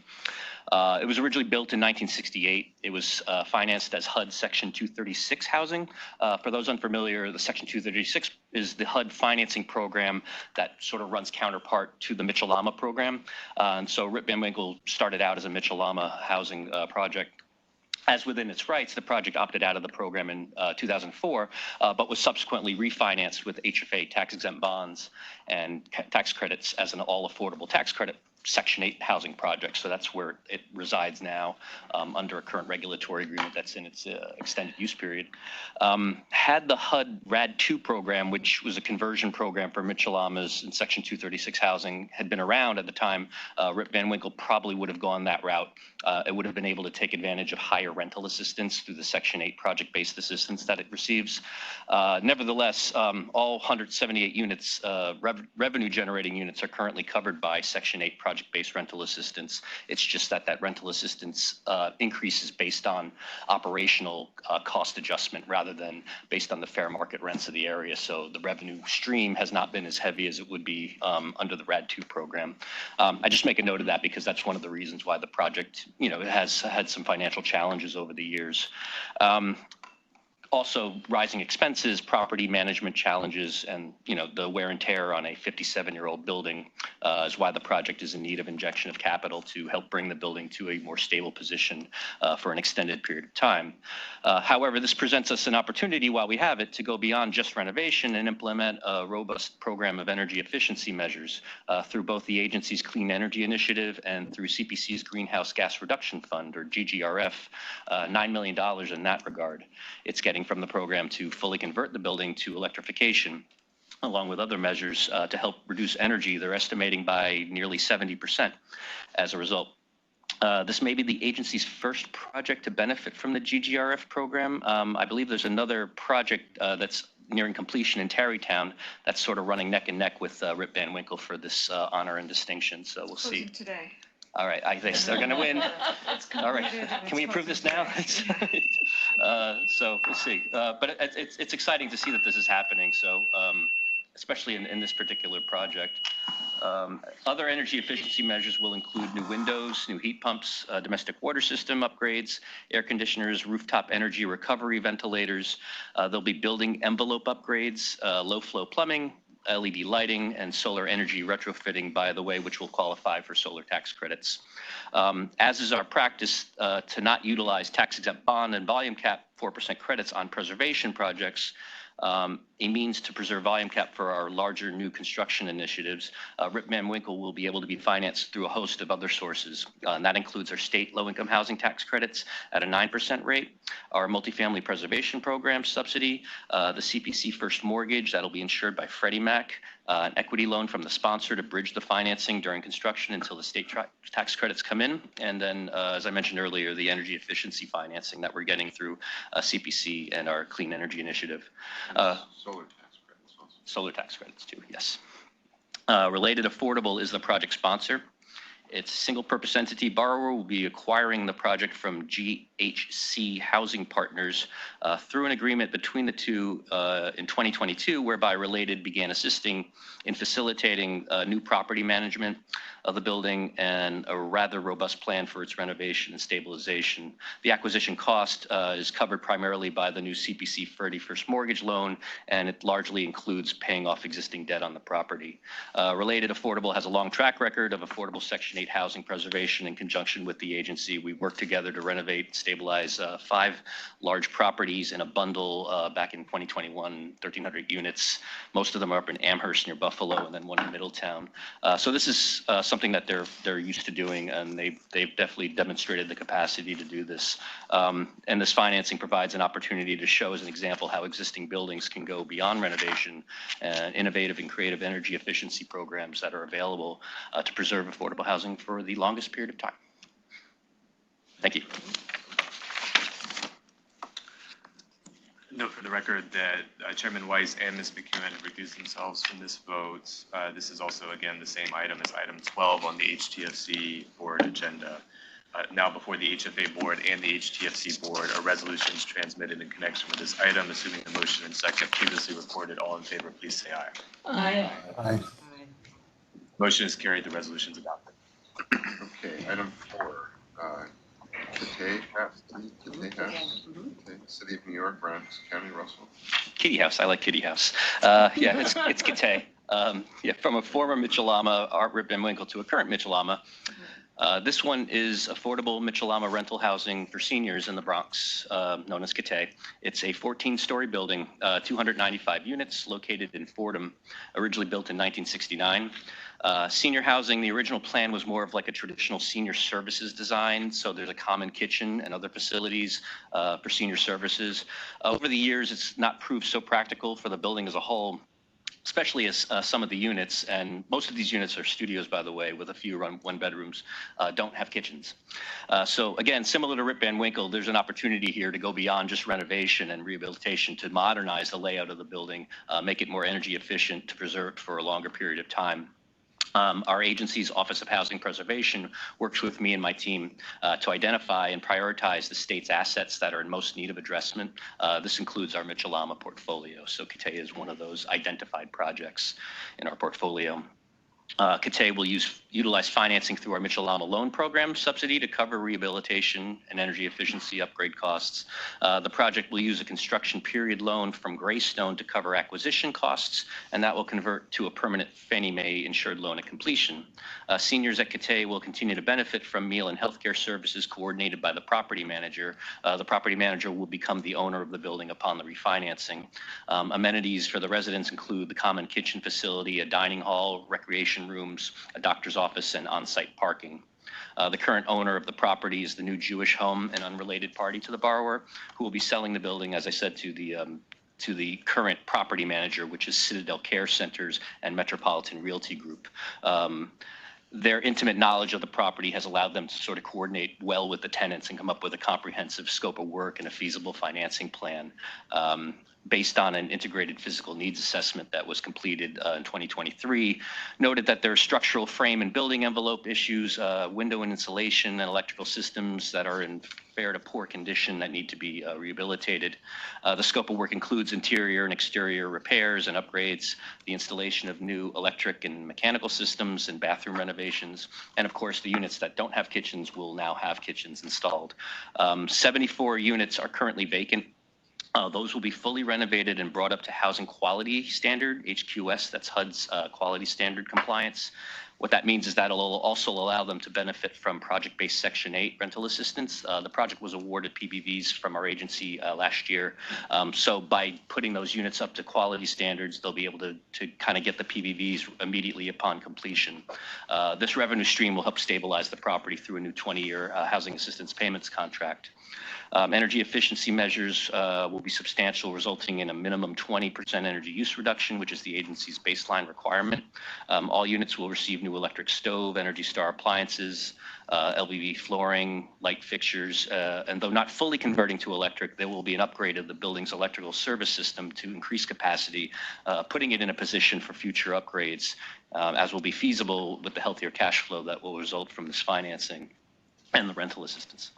It was originally built in 1968. It was financed as HUD Section 236 housing. For those unfamiliar, the Section 236 is the HUD financing program that sort of runs counterpart to the Mitchell-Lama program. And so Rip Van Winkle started out as a Mitchell-Lama housing project. As within its rights, the project opted out of the program in 2004, but was subsequently refinanced with HFA tax-exempt bonds and tax credits as an all-affordable tax credit Section 8 housing project. So that's where it resides now under a current regulatory agreement that's in its extended use period. Had the HUD RAD 2 program, which was a conversion program for Mitchell-Lamas in Section 236 housing, had been around at the time, Rip Van Winkle probably would have gone that route. It would have been able to take advantage of higher rental assistance through the Section 8 project-based assistance that it receives. Nevertheless, all 178 units, revenue-generating units, are currently covered by Section 8 project-based rental assistance. It's just that rental assistance increases based on operational cost adjustment rather than based on the fair market rents of the area. So the revenue stream has not been as heavy as it would be under the RAD 2 program. I just make a note of that because that's one of the reasons why the project, you know, it has had some financial challenges over the years. Also, rising expenses, property management challenges, and the wear and tear on a 57-year-old building is why the project is in need of injection of capital to help bring the building to a more stable position for an extended period of time. However, this presents us an opportunity while we have it to go beyond just renovation and implement a robust program of energy efficiency measures through both the agency's Clean Energy Initiative and through CPC's Greenhouse Gas Reduction Fund, or GGRF, $9 million in that regard. It's getting from the program to fully convert the building to electrification, along with other measures to help reduce energy. They're estimating by nearly 70% as a result. This may be the agency's first project to benefit from the GGRF program. I believe there's another project that's nearing completion in Tarrytown that's sort of running neck and neck with Rip Van Winkle for this honor and distinction. So we'll see. Today. All right, I guess they're going to win. All right, can we approve this now? So we'll see. But it's exciting to see that this is happening. So especially in this particular project. Other energy efficiency measures will include new windows, new heat pumps, domestic water system upgrades, air conditioners, rooftop energy recovery ventilators. There'll be building envelope upgrades, low flow plumbing, LED lighting, and solar energy retrofitting, by the way, which will qualify for solar tax credits. As is our practice to not utilize tax-exempt bond and volume cap 4% credits on preservation projects, a means to preserve volume cap for our larger new construction initiatives, Rip Van Winkle will be able to be financed through a host of other sources. And that includes our state low-income housing tax credits at a 9% rate, our multifamily preservation program subsidy, the CPC first mortgage that'll be insured by Freddie Mac, an equity loan from the sponsor to bridge the financing during construction until the state tax credits come in. And then, as I mentioned earlier, the energy efficiency financing that we're getting through CPC and our Clean Energy Initiative. Solar tax credits also. Solar tax credits too, yes. Related Affordable is the project sponsor. Its single-purpose entity borrower will be acquiring the project from GHC Housing Partners through an agreement between the two in 2022, whereby Related began assisting in facilitating new property management of the building and a rather robust plan for its renovation and stabilization. The acquisition cost is covered primarily by the new CPC Freddie First Mortgage loan, and it largely includes paying off existing debt on the property. Related Affordable has a long track record of affordable Section 8 housing preservation in conjunction with the agency. We worked together to renovate and stabilize 5 large properties in a bundle back in 2021, 1,300 units. Most of them are up in Amherst near Buffalo, and then one in Middletown. So this is something that they're used to doing, and they've definitely demonstrated the capacity to do this. And this financing provides an opportunity to show as an example how existing buildings can go beyond renovation and innovative and creative energy efficiency programs that are available to preserve affordable housing for the longest period of time. Thank you. Note for the record that Chairman Weiss and Ms. McEwen have recused themselves from this vote. This is also, again, the same item as item 12 on the HTFC board agenda. Now before the HFA board and the HTFC board are resolutions transmitted in connection with this item. Assuming the motion and second previously recorded, all in favor, please say aye. Aye. Aye. Motion is carried. The resolution is adopted. Okay, item 4. Kitty House, City of New York, Bronx County, Russell. Kitty House, I like Kitty House. Yeah, it's Kitty. Yeah, from a former Mitchell-Lama, Art Rip Van Winkle, to a current Mitchell-Lama. This one is affordable Mitchell-Lama rental housing for seniors in the Bronx, known as Kitty. It's a 14-story building, 295 units, located in Fordham, originally built in 1969. Senior housing, the original plan was more of like a traditional senior services design. So there's a common kitchen and other facilities for senior services. Over the years, it's not proved so practical for the building as a whole, especially as some of the units, and most of these units are studios, by the way, with a few one bedrooms, don't have kitchens. So again, similar to Rip Van Winkle, there's an opportunity here to go beyond just renovation and rehabilitation to modernize the layout of the building, make it more energy efficient, to preserve it for a longer period of time. Our agency's Office of Housing Preservation works with me and my team to identify and prioritize the state's assets that are in most need of addressment. This includes our Mitchell-Lama portfolio. So Kitty is one of those identified projects in our portfolio. Catay will utilize financing through our Mitchell-Lama loan program subsidy to cover rehabilitation and energy efficiency upgrade costs. The project will use a construction period loan from Greystone to cover acquisition costs, and that will convert to a permanent Fannie Mae insured loan at completion. Seniors at Catay will continue to benefit from meal and healthcare services coordinated by the property manager. The property manager will become the owner of the building upon the refinancing. Amenities for the residents include the common kitchen facility, a dining hall, recreation rooms, a doctor's office, and on-site parking. The current owner of the property is the new Jewish Home, an unrelated party to the borrower, who will be selling the building, as I said, to the current property manager, which is Citadel Care Centers and Metropolitan Realty Group. Their intimate knowledge of the property has allowed them to sort of coordinate well with the tenants and come up with a comprehensive scope of work and a feasible financing plan. Based on an integrated physical needs assessment that was completed in 2023, noted that there are structural frame and building envelope issues, window and insulation and electrical systems that are in fair to poor condition that need to be rehabilitated. The scope of work includes interior and exterior repairs and upgrades, the installation of new electric and mechanical systems and bathroom renovations, and of course the units that don't have kitchens will now have kitchens installed. 74 units are currently vacant. Those will be fully renovated and brought up to housing quality standard, HQS, that's HUD's quality standard compliance. What that means is that it'll also allow them to benefit from project-based Section 8 rental assistance. The project was awarded PBVs from our agency last year. So by putting those units up to quality standards, they'll be able to kind of get the PBVs immediately upon completion. This revenue stream will help stabilize the property through a new 20-year housing assistance payments contract. Energy efficiency measures will be substantial, resulting in a minimum 20% energy use reduction, which is the agency's baseline requirement. All units will receive new electric stove, Energy Star appliances, LVV flooring, light fixtures, and though not fully converting to electric, there will be an upgrade of the building's electrical service system to increase capacity, putting it in a position for future upgrades, as will be feasible with the healthier cash flow that will result from this financing and the rental assistance.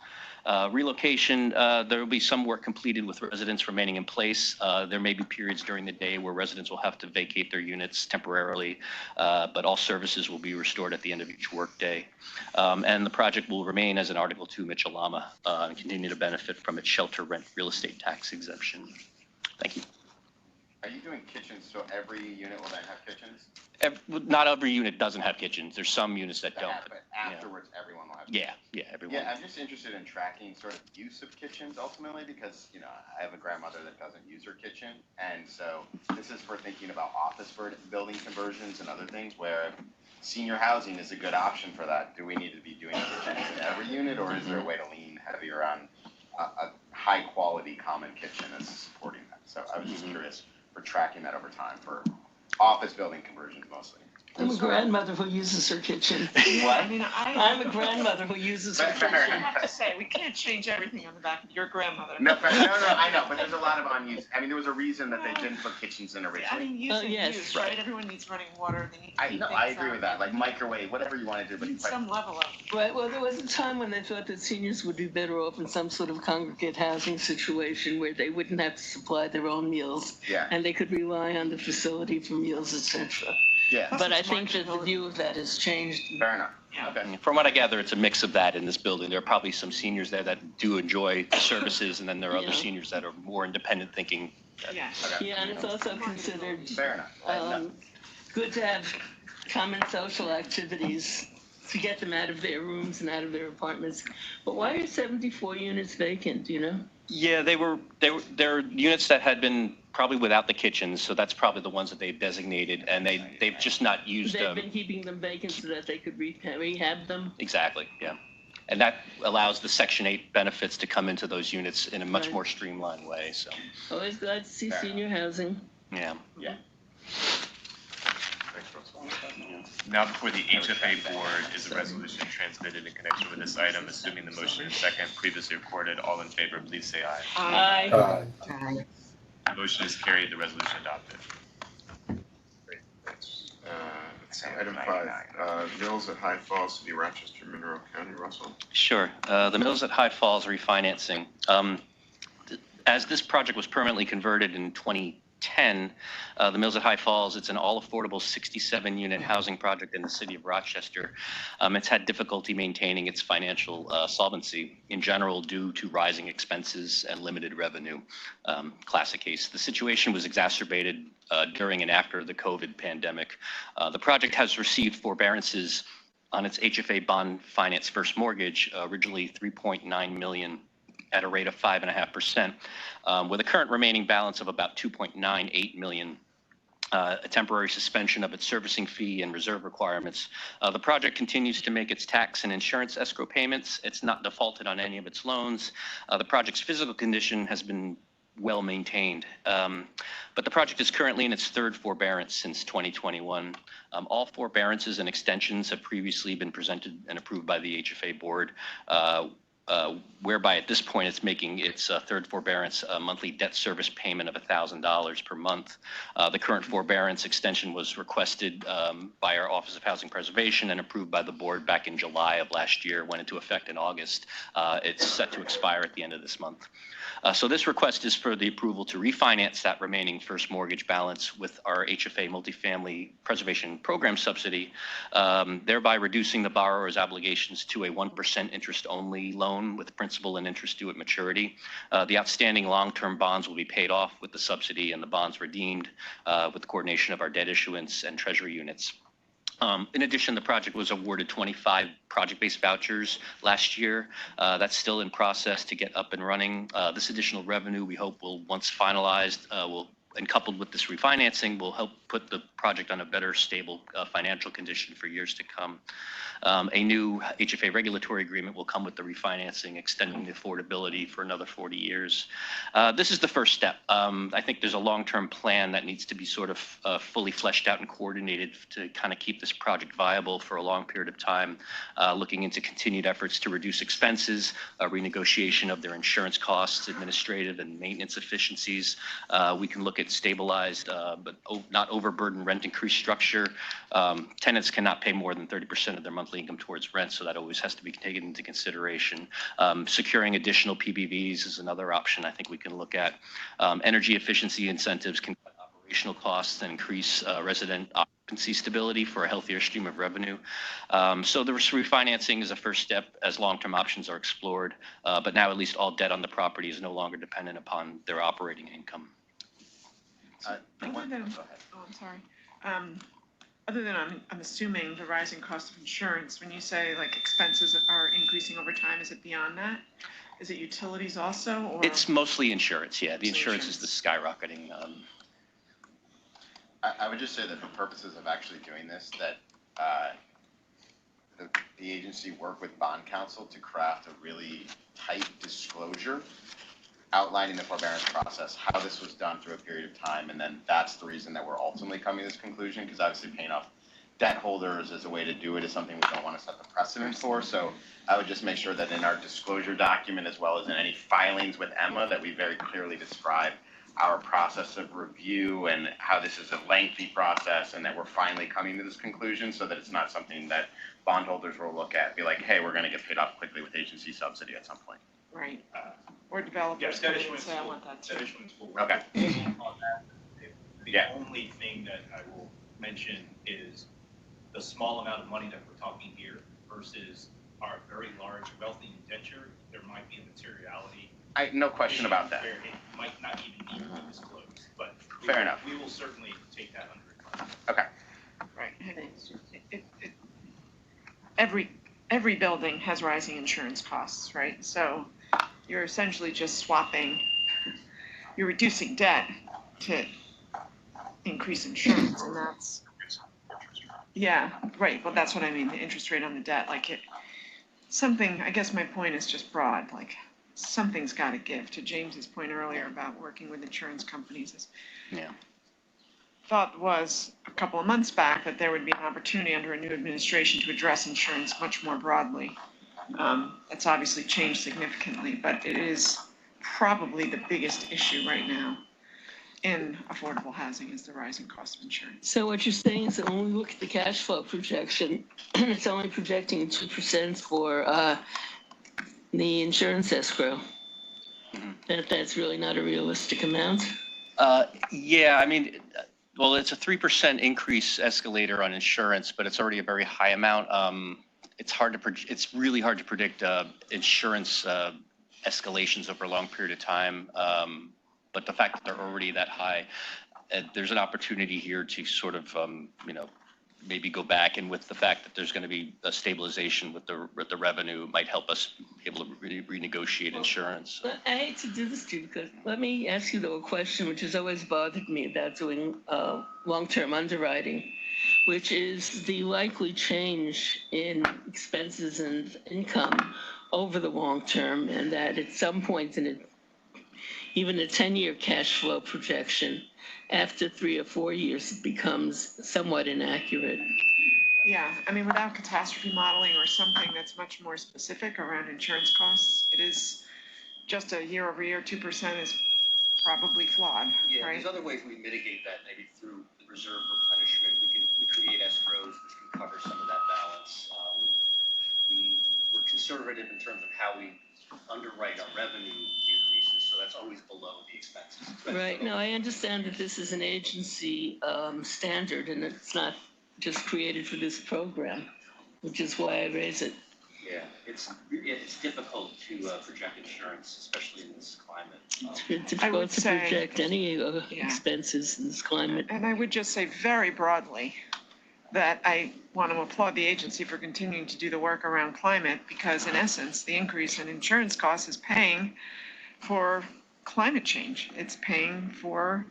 Relocation, there will be some work completed with residents remaining in place. There may be periods during the day where residents will have to vacate their units temporarily, but all services will be restored at the end of each workday. And the project will remain as an Article 2 Mitchell-Lama and continue to benefit from its shelter rent real estate tax exemption. Thank you. Are you doing kitchens, so every unit will then have kitchens? Not every unit doesn't have kitchens. There's some units that don't. But afterwards, everyone will have kitchens. Yeah, everyone. Yeah, I'm just interested in tracking sort of use of kitchens ultimately because, you know, I have a grandmother that doesn't use her kitchen. And so this is for thinking about office building conversions and other things where senior housing is a good option for that. Do we need to be doing kitchens in every unit, or is there a way to lean heavier on a high quality common kitchen as supporting that? So I was just curious for tracking that over time for office building conversions mostly. I'm a grandmother who uses her kitchen. What? I mean, I'm a grandmother who uses her kitchen. I have to say, we can't change everything on the back of your grandmother. No, I know, but there's a lot of unused. I mean, there was a reason that they didn't put kitchens in originally. I mean, use, right? Everyone needs running water. They need to keep I agree with that. Like microwave, whatever you want to do, but some level of. Right. Well, there was a time when they thought that seniors would be better off in some sort of congregate housing situation where they wouldn't have to supply their own meals. Yeah. And they could rely on the facility for meals, etc. Yeah. But I think that the view of that has changed. Fair enough. Yeah. Okay. From what I gather, it's a mix of that in this building. There are probably some seniors there that do enjoy the services, and then there are other seniors that are more independent thinking. Yeah. Okay. Yeah, and it's also considered Fair enough. good to have common social activities to get them out of their rooms and out of their apartments. But why are 74 units vacant, you know? Yeah, they're units that had been probably without the kitchens, so that's probably the ones that they've designated, and they've just not used them. They've been keeping them vacant so that they could rehab them? Exactly, yeah. And that allows the Section 8 benefits to come into those units in a much more streamlined way, so. Always glad to see senior housing. Yeah. Yeah. Now before the HFA board is a resolution transmitted in connection with this item. Assuming the motion is second, previously recorded, all in favor, please say aye. Aye. The motion is carried, the resolution adopted. Great, thanks. Let's see, item 5, Mills at High Falls, City of Rochester, Monroe County, Russell. Sure. The Mills at High Falls refinancing. As this project was permanently converted in 2010, 10. The Mills at High Falls, it's an all-affordable 67-unit housing project in the city of Rochester. It's had difficulty maintaining its financial solvency in general due to rising expenses and limited revenue. Classic case. The situation was exacerbated during and after the COVID pandemic. The project has received forbearances on its HFA bond finance first mortgage, originally $3.9 million at a rate of 5.5%, with a current remaining balance of about $2.98 million. A temporary suspension of its servicing fee and reserve requirements. The project continues to make its tax and insurance escrow payments. It's not defaulted on any of its loans. The project's physical condition has been well maintained, but the project is currently in its third forbearance since 2021. All forbearances and extensions have previously been presented and approved by the HFA board, whereby at this point it's making its third forbearance a monthly debt service payment of $1,000 per month. The current forbearance extension was requested by our Office of Housing Preservation and approved by the board back in July of last year, went into effect in August. It's set to expire at the end of this month. So this request is for the approval to refinance that remaining first mortgage balance with our HFA multifamily preservation program subsidy, thereby reducing the borrower's obligations to a 1% interest-only loan with principal and interest due at maturity. The outstanding long-term bonds will be paid off with the subsidy and the bonds redeemed with the coordination of our debt issuance and treasury units. In addition, the project was awarded 25 project-based vouchers last year. That's still in process to get up and running. This additional revenue, we hope, will, once finalized, and coupled with this refinancing, will help put the project on a better, stable financial condition for years to come. A new HFA regulatory agreement will come with the refinancing, extending the affordability for another 40 years. This is the first step. I think there's a long-term plan that needs to be sort of fully fleshed out and coordinated to kind of keep this project viable for a long period of time, looking into continued efforts to reduce expenses, renegotiation of their insurance costs, administrative and maintenance efficiencies. We can look at stabilized but not overburdened rent increase structure. Tenants cannot pay more than 30% of their monthly income towards rent, so that always has to be taken into consideration. Securing additional PBVs is another option I think we can look at. Energy efficiency incentives can cut operational costs and increase resident occupancy stability for a healthier stream of revenue. So the refinancing is a first step as long-term options are explored, but now at least all debt on the property is no longer dependent upon their operating income. I'm sorry. Other than I'm assuming the rising cost of insurance, when you say like expenses are increasing over time, is it beyond that? Is it utilities also? Or? It's mostly insurance, yeah. The insurance is the skyrocketing. I would just say that for purposes of actually doing this, that the agency worked with bond counsel to craft a really tight disclosure outlining the forbearance process, how this was done through a period of time, and then that's the reason that we're ultimately coming to this conclusion, because obviously paying off debt holders as a way to do it is something we don't want to set the precedent for. So I would just make sure that in our disclosure document, as well as in any filings with Emma, that we very clearly describe our process of review and how this is a lengthy process, and that we're finally coming to this conclusion, so that it's not something that bondholders will look at and be like, hey, we're going to get paid off quickly with agency subsidy at some point. Right. Or developers. Yeah, say, I want that too. Okay. On that, the only thing that I will mention is the small amount of money that we're talking here versus our very large wealthy indenture. There might be a materiality. No question about that. It might not even need to be disclosed, but fair enough. We will certainly take that under advisement. Okay. Right. Every building has rising insurance costs, right? So you're essentially just swapping, you're reducing debt to increase insurance, and that's, yeah, right, well, that's what I mean, the interest rate on the debt, like something, I guess my point is just broad, like something's got to give, to James's point earlier about working with insurance companies. Yeah. Thought was a couple of months back that there would be an opportunity under a new administration to address insurance much more broadly. It's obviously changed significantly, but it is probably the biggest issue right now in affordable housing is the rising cost of insurance. So what you're saying is that when we look at the cash flow projection, it's only projecting 2% for the insurance escrow. That's really not a realistic amount. Yeah, I mean, well, it's a 3% increase escalator on insurance, but it's already a very high amount. It's really hard to predict insurance escalations over a long period of time. But the fact that they're already that high, there's an opportunity here to sort of, maybe go back, and with the fact that there's going to be a stabilization with the revenue, might help us be able to renegotiate insurance. I hate to do this to you, because let me ask you though a question which has always bothered me about doing long-term underwriting, which is the likely change in expenses and income over the long term, and that at some point in it, even a 10-year cash flow projection, after 3 or 4 years, it becomes somewhat inaccurate. Yeah, I mean, without catastrophe modeling or something that's much more specific around insurance costs, it is just a year over year, 2% is probably flawed, Yeah, right? there's other ways we mitigate that, maybe through the reserve replenishment. We create escrows which can cover some of that balance. We're conservative in terms of how we underwrite our revenue increases, so that's always below the expenses. Right. Now, I understand that this is an agency standard, and it's not just created for this program, which is why I raise it. Yeah, it's difficult to project insurance, especially in this climate. It's difficult to project any expenses in this climate. And I would just say very broadly that I want to applaud the agency for continuing to do the work around climate, because in essence, the increase in insurance costs is paying for climate change. It's paying for,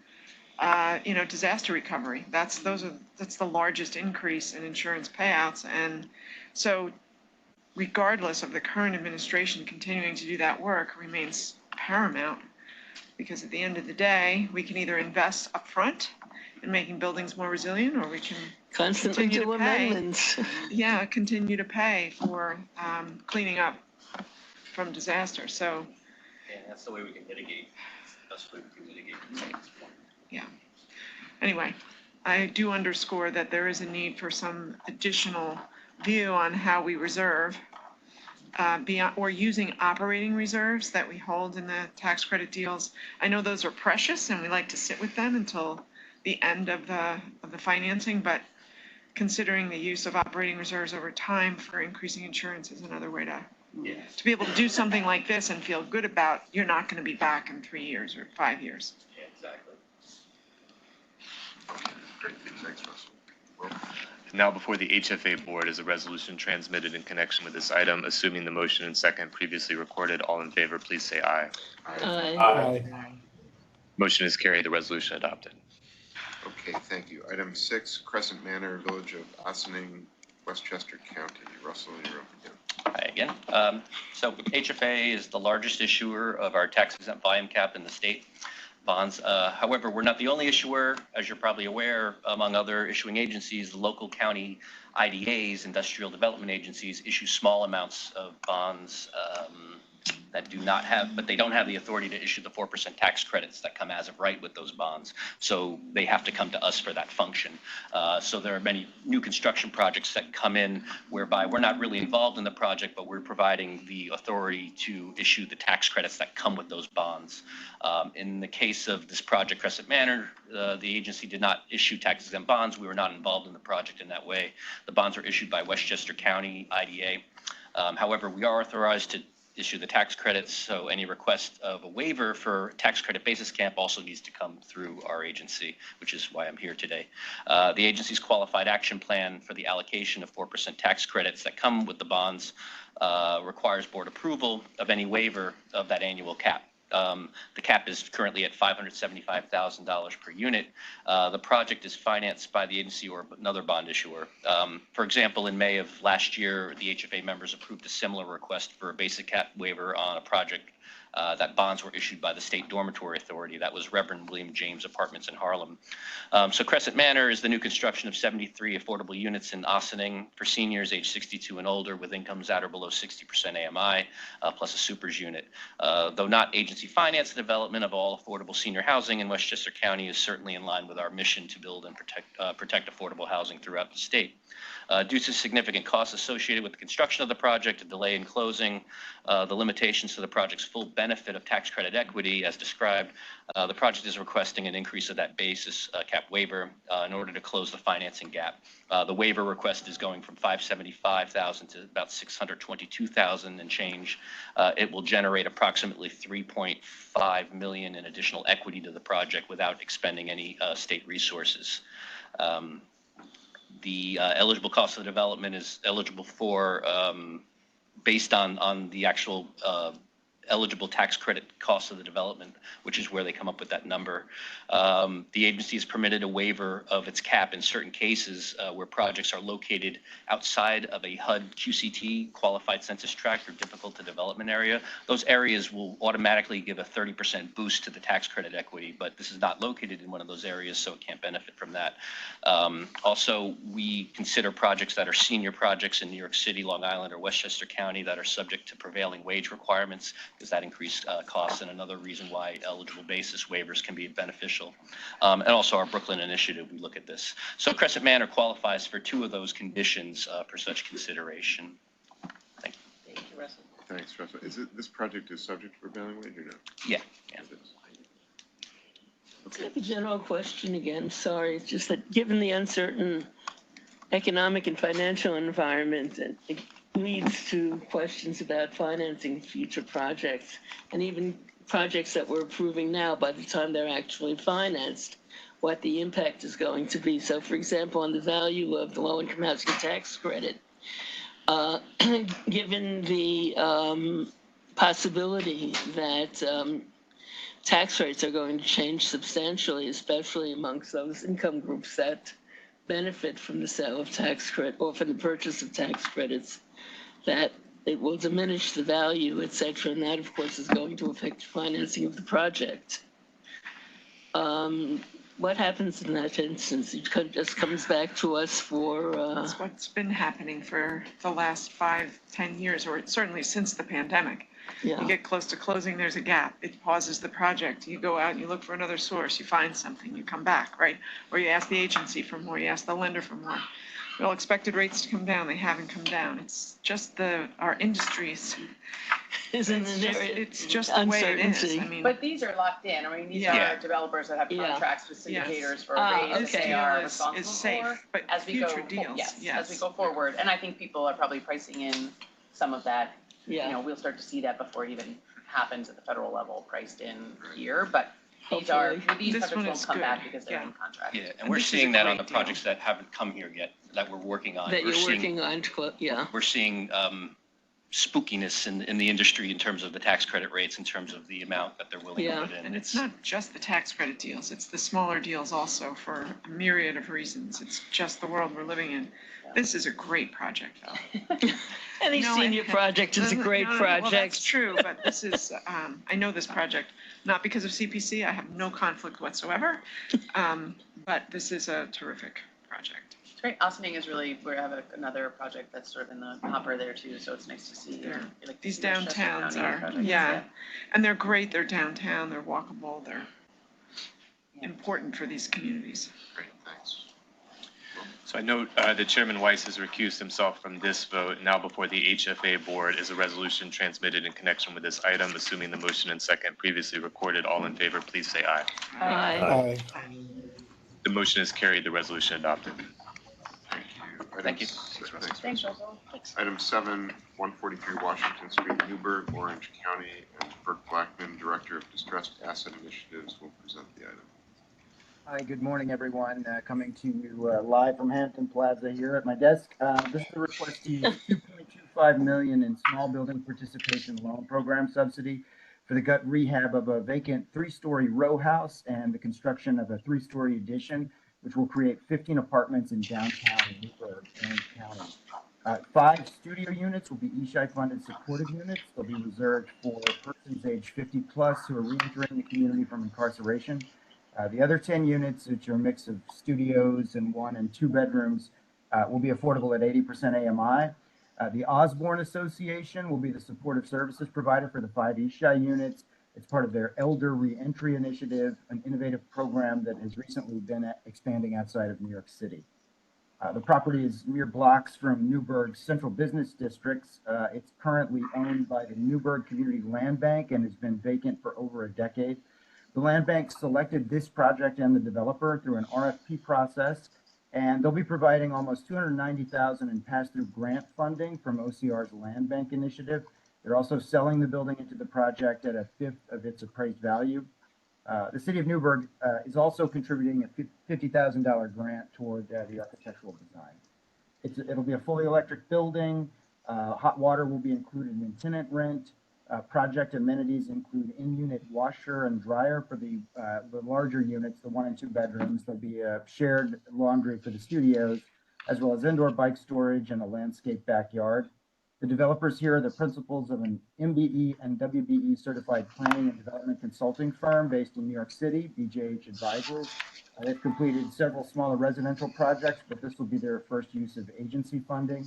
disaster recovery. That's the largest increase in insurance payouts. And so regardless of the current administration continuing to do that work remains paramount, because at the end of the day, we can either invest upfront in making buildings more resilient, or we can constantly do amendments. Yeah, continue to pay for cleaning up from disaster. So, yeah, that's the way we can mitigate. That's the way we can mitigate at this point. Yeah. Anyway, I do underscore that there is a need for some additional view on how we reserve beyond, or using operating reserves that we hold in the tax credit deals. I know those are precious, and we like to sit with them until the end of the financing, but considering the use of operating reserves over time for increasing insurance is another way to be able to do something like this and feel good about you're not going to be back in 3 years or 5 years. Yeah, exactly. Great, thanks, Russell. Well, Now before the HFA board is a resolution transmitted in connection with this item. Assuming the motion and second previously recorded, all in favor, please say aye. Aye. Motion is carried. The resolution adopted. Okay, thank you. Item 6, Crescent Manor, Village of Ossining, Westchester County. Russell, you're up again. Hi again. So HFA is the largest issuer of our tax exempt volume cap in the state bonds. However, we're not the only issuer. As you're probably aware, among other issuing agencies, the local county IDAs, industrial development agencies, issue small amounts of bonds that do not have, but they don't have the authority to issue the 4% tax credits that come as of right with those bonds. So they have to come to us for that function. So there are many new construction projects that come in whereby we're not really involved in the project, but we're providing the authority to issue the tax credits that come with those bonds. In the case of this project, Crescent Manor, the agency did not issue tax exempt bonds. We were not involved in the project in that way. The bonds are issued by Westchester County IDA. However, we are authorized to issue the tax credits, so any request of a waiver for tax credit basis camp also needs to come through our agency, which is why I'm here today. The agency's qualified action plan for the allocation of 4% tax credits that come with the bonds requires board approval of any waiver of that annual cap. The cap is currently at $575,000 per unit. The project is financed by the agency or another bond issuer. For example, in May of last year, the HFA members approved a similar request for a basic cap waiver on a project that bonds were issued by the State Dormitory Authority. That was Reverend William James Apartments in Harlem. So Crescent Manor is the new construction of 73 affordable units in Ossining for seniors age 62 and older with incomes at or below 60% AMI, plus a supers unit. Though not agency financed, the development of all affordable senior housing in Westchester County is certainly in line with our mission to build and protect affordable housing throughout the state. Due to significant costs associated with the construction of the project, a delay in closing, the limitations to the project's full benefit of tax credit equity as described, the project is requesting an increase of that basis cap waiver in order to close the financing gap. The waiver request is going from $575,000 to about $622,000 and change. It will generate approximately $3.5 million in additional equity to the project without expending any state resources. The eligible cost of development is eligible for based on the actual eligible tax credit cost of the development, which is where they come up with that number. The agency has permitted a waiver of its cap in certain cases where projects are located outside of a HUD QCT qualified census tract or difficult to development area. Those areas will automatically give a 30% boost to the tax credit equity, but this is not located in one of those areas, so it can't benefit from that. Also, we consider projects that are senior projects in New York City, Long Island, or Westchester County that are subject to prevailing wage requirements, because that increased costs, and another reason why eligible basis waivers can be beneficial. And also our Brooklyn initiative, we look at this. So Crescent Manor qualifies for 2 of those conditions for such consideration. Thank you. Thank you, Russell. Thanks, Russell. This project is subject to prevailing wage or no? Yeah. Yeah. I have a general question again. Sorry, it's just that given the uncertain economic and financial environment, it leads to questions about financing future projects, and even projects that we're approving now, by the time they're actually financed, what the impact is going to be. So, for example, on the value of the low-income housing tax credit, given the possibility that tax rates are going to change substantially, especially amongst those income groups that benefit from the sale of tax credit or from the purchase of tax credits, that it will diminish the value, et cetera, and that, of course, is going to affect the financing of the project. What happens in that instance? It just comes back to us for... That's what's been happening for the last 5-10 years, or certainly since the pandemic. Yeah. You get close to closing, there's a gap. It pauses the project. You go out and you look for another source. You find something, you come back, right? Or you ask the agency for more, you ask the lender for more. We all expected rates to come down. They haven't come down. It's just our industries. It's just the way it is. I mean, but these are locked in. I mean, these are developers that have contracts with syndicators for a rate that they are responsible for. But as we future go, deals, as we go forward, and I think people are probably pricing in some of that. Yeah. You know, we'll start to see that before it even happens at the federal level, priced in here. But these projects won't come back because they're in contract. Yeah, and we're seeing that on the projects that haven't come here yet, that we're working on. That you're working on, yeah. We're seeing spookiness in the industry in terms of the tax credit rates, in terms of the amount that they're willing to put in. And it's not just the tax credit deals, it's the smaller deals also for a myriad of reasons. It's just the world we're living in. This is a great project, though. Any senior project is a great project. Well, that's true, but this is, I know this project, not because of CPC, I have no conflict whatsoever, but this is a terrific project. It's great. Ossining is really, we have another project that's sort of in the hopper there too, so it's nice to see. Like these downtowns are, and they're great. They're downtown, they're walkable, they're important for these communities. Great, thanks. So I note that Chairman Weiss has recused himself from this vote. Now before the HFA board is a resolution transmitted in connection with this item. Assuming the motion and second previously recorded, all in favor, please say aye. Aye. The motion is carried. The resolution adopted. Thank you. Thanks, Russell. Item 7, 143 Washington Street, Newburgh, Orange County, and Burke Blackman, Director of Distressed Asset Initiatives, will present the item. Hi, good morning, everyone. Coming to you live from Hampton Plaza here at my desk. This is a request to use $2.25 million in small building participation loan program subsidy for the gut rehab of a vacant 3-story row house and the construction of a 3-story addition, which will create 15 apartments in downtown Newburgh, Orange County. 5 studio units will be ESHI funded supportive units. They'll be reserved for persons age 50 plus who are reentering the community from incarceration. The other 10 units, which are a mix of studios and 1 and 2 bedrooms, will be affordable at 80% AMI. The Osborne Association will be the supportive services provider for the 5 ESHI units. It's part of their Elder Reentry Initiative, an innovative program that has recently been expanding outside of New York City. The property is mere blocks from Newburgh's central business districts. It's currently owned by the Newburgh Community Land Bank and has been vacant for over a decade. The land bank selected this project and the developer through an RFP process, and they'll be providing almost $290,000 in pass-through grant funding from OCR's land bank initiative. They're also selling the building into the project at a fifth of its appraised value. The city of Newburgh is also contributing a $50,000 grant toward the architectural design. It'll be a fully electric building. Hot water will be included in tenant rent. Project amenities include in-unit washer and dryer for the larger units, the 1 and 2 bedrooms. There'll be a shared laundry for the studios, as well as indoor bike storage and a landscape backyard. The developers here are the principals of an MBE and WBE certified planning and development consulting firm based in New York City, BJH Advisors. They've completed several smaller residential projects, but this will be their first use of agency funding.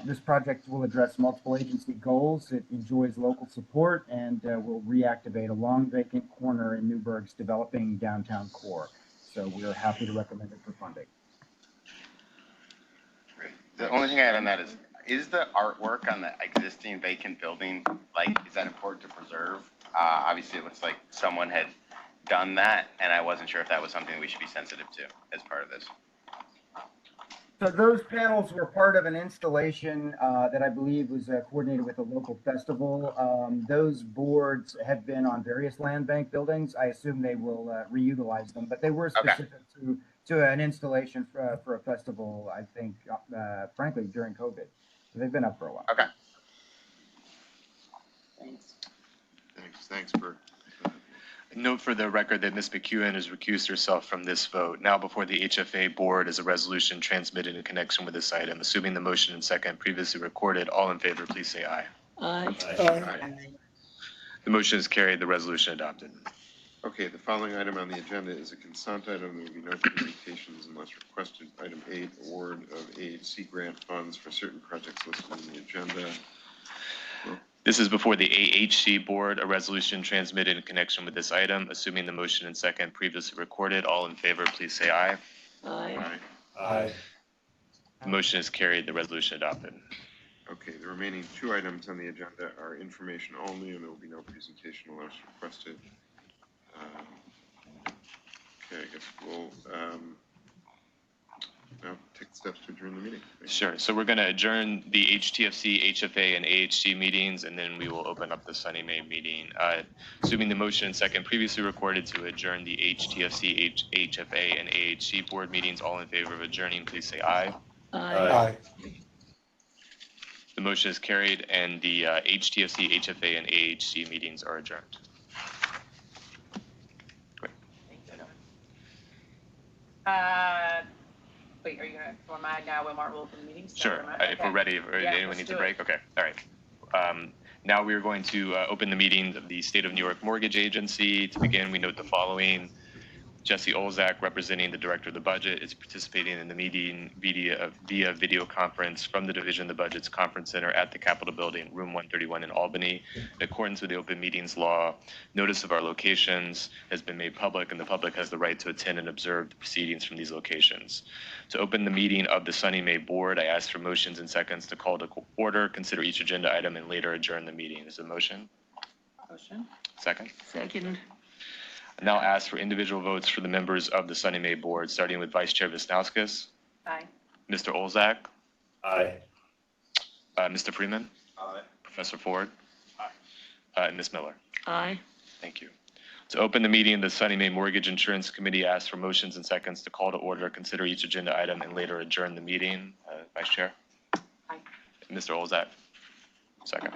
This project will address multiple agency goals. It enjoys local support and will reactivate a long vacant corner in Newburgh's developing downtown core. So we are happy to recommend it for funding. Great. The only thing I add on that is the artwork on the existing vacant building, like, is that important to preserve? Obviously, it looks like someone had done that, and I wasn't sure if that was something we should be sensitive to as part of this. So those panels were part of an installation that I believe was coordinated with a local festival. Those boards have been on various land bank buildings. I assume they will reutilize them, but they were specific to an installation for a festival, I think, frankly, during COVID. So they've been up for a while. Okay. Thanks, Bert. Note for the record that Ms. McEwen has recused herself from this vote. Now before the HFA board is a resolution transmitted in connection with this item. Assuming the motion and second previously recorded, all in favor, please say aye. Aye. Aye. The motion is carried, the resolution adopted. Okay, the following item on the agenda is a consent item. There will be no presentations unless requested. Item 8, award of AHC grant funds for certain projects listed in the agenda. This is before the AHC board, a resolution transmitted in connection with this item. Assuming the motion and second previously recorded, all in favor, please say aye. Aye. Aye. The motion is carried, the resolution adopted. Okay, the remaining 2 items on the agenda are information only, and there will be no presentation unless requested. Okay, I guess we'll now take steps to adjourn the meeting. Sure. So we're going to adjourn the HTFC, HFA, and AHC meetings, and then we will open up the SONYMA meeting. Assuming the motion and second previously recorded to adjourn the HTFC, HFA, and AHC board meetings, all in favor of adjourning, please say aye. Aye. The motion is carried, and the HTFC, HFA, and AHC meetings are adjourned. Great. Wait, are you going to format now when Martin will open the meeting? Sure. If we're ready, anyone needs a break? Okay. All right. Now we are going to open the meeting of the State of New York Mortgage Agency. To begin, we note the following. Jesse Olzak, representing the Director of the Budget, is participating in the meeting via video conference from the Division of the Budget's Conference Center at the Capitol Building, Room 131 in Albany. In accordance with the Open Meetings Law, notice of our locations has been made public, and the public has the right to attend and observe the proceedings from these locations. To open the meeting of the SONYMA Board, I ask for motions and seconds to call to order, consider each agenda item, and later adjourn the meeting. Is there a motion? Motion. Second? Second. I now ask for individual votes for the members of the SONYMA Board, starting with Vice Chair Wisnauskas. Aye. Mr. Olzak. Aye. Mr. Freeman. Aye. Professor Ford. Aye. And Ms. Miller. Aye. Thank you. To open the meeting, the SONYMA Mortgage Insurance Committee asks for motions and seconds to call to order, consider each agenda item, and later adjourn the meeting. Vice Chair. Aye. Mr. Olzak. Second.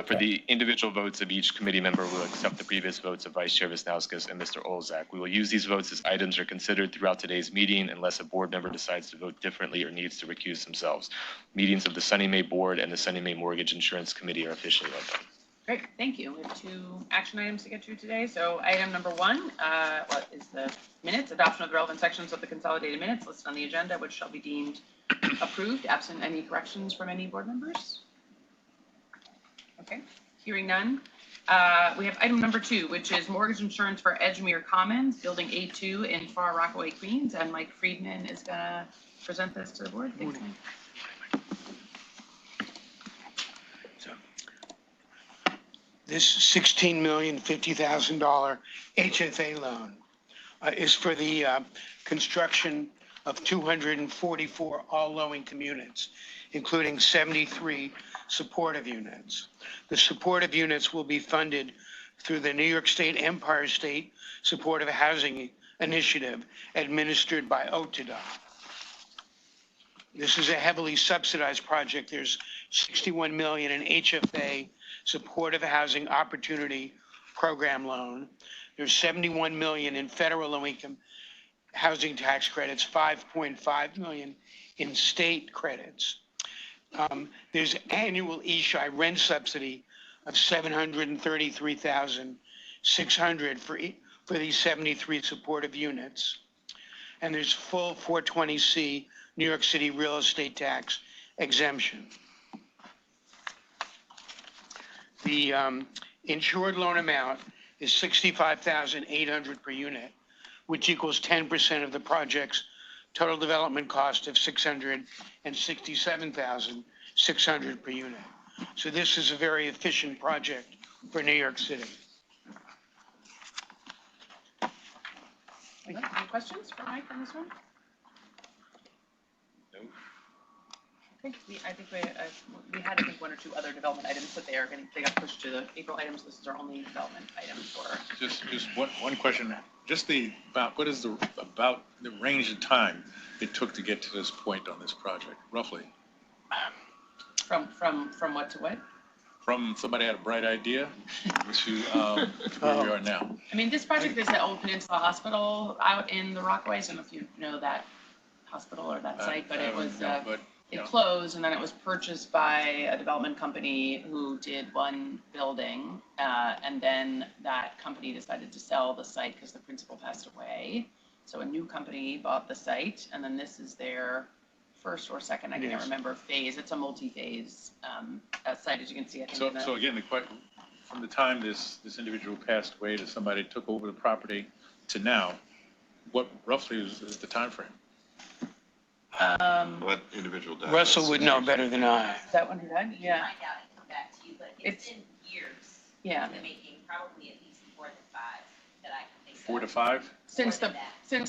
For the individual votes of each committee member, we'll accept the previous votes of Vice Chair Wisnauskas and Mr. Olzak. We will use these votes as items are considered throughout today's meeting unless a board member decides to vote differently or needs to recuse themselves. Meetings of the SONYMA Board and the SONYMA Mortgage Insurance Committee are officially open. Great, thank you. We have 2 action items to get through today. So item number 1, what is the minutes? Adoption of the relevant sections of the consolidated minutes listed on the agenda, which shall be deemed approved, absent any corrections from any board members. Okay, hearing none. We have item number 2, which is mortgage insurance for Edgemere Commons, Building A2 in Far Rockaway, Queens. And Mike Friedman is going to present this to the board. Thanks, Mike. This $16,050,000 HFA loan is for the construction of 244 all low-income units, including 73 supportive units. The supportive units will be funded through the New York State Empire State Supportive Housing Initiative administered by OTDA. This is a heavily subsidized project. There's $61 million in HFA Supportive Housing Opportunity Program loan. There's $71 million in federal low-income housing tax credits, $5.5 million in state credits. There's annual ESHI rent subsidy of $733,600 for these 73 supportive units. And there's full 420C New York City real estate tax exemption. The insured loan amount is $65,800 per unit, which equals 10% of the project's total development cost of $667,600 per unit. So this is a very efficient project for New York City. Any questions for Mike on this one? No. Okay, I think we had, I think, 1 or 2 other development items, but they got pushed to the April items. This is our only development item for. Just one question. Just what is about the range of time it took to get to this point on this project, roughly? From what to what? From somebody had a bright idea to where we are now. I mean, this project is the Old Peninsula Hospital out in the Rockaways. I don't know if you know that hospital or that site, but it was. It closed, and then it was purchased by a development company who did one building, and then that company decided to sell the site because the principal passed away. So a new company bought the site, and then this is their first or second, I can't remember, phase. It's a multi-phase site, as you can see. I think So again, from the time this individual passed away to somebody took over the property to now, what roughly is the time frame? What individual died? Russell would know better than I. Is that one who died? Yeah. Find out and come back to you, but it's been years. Yeah. In the making, probably at least 4 to 5 that I can think of. 4 to 5? Since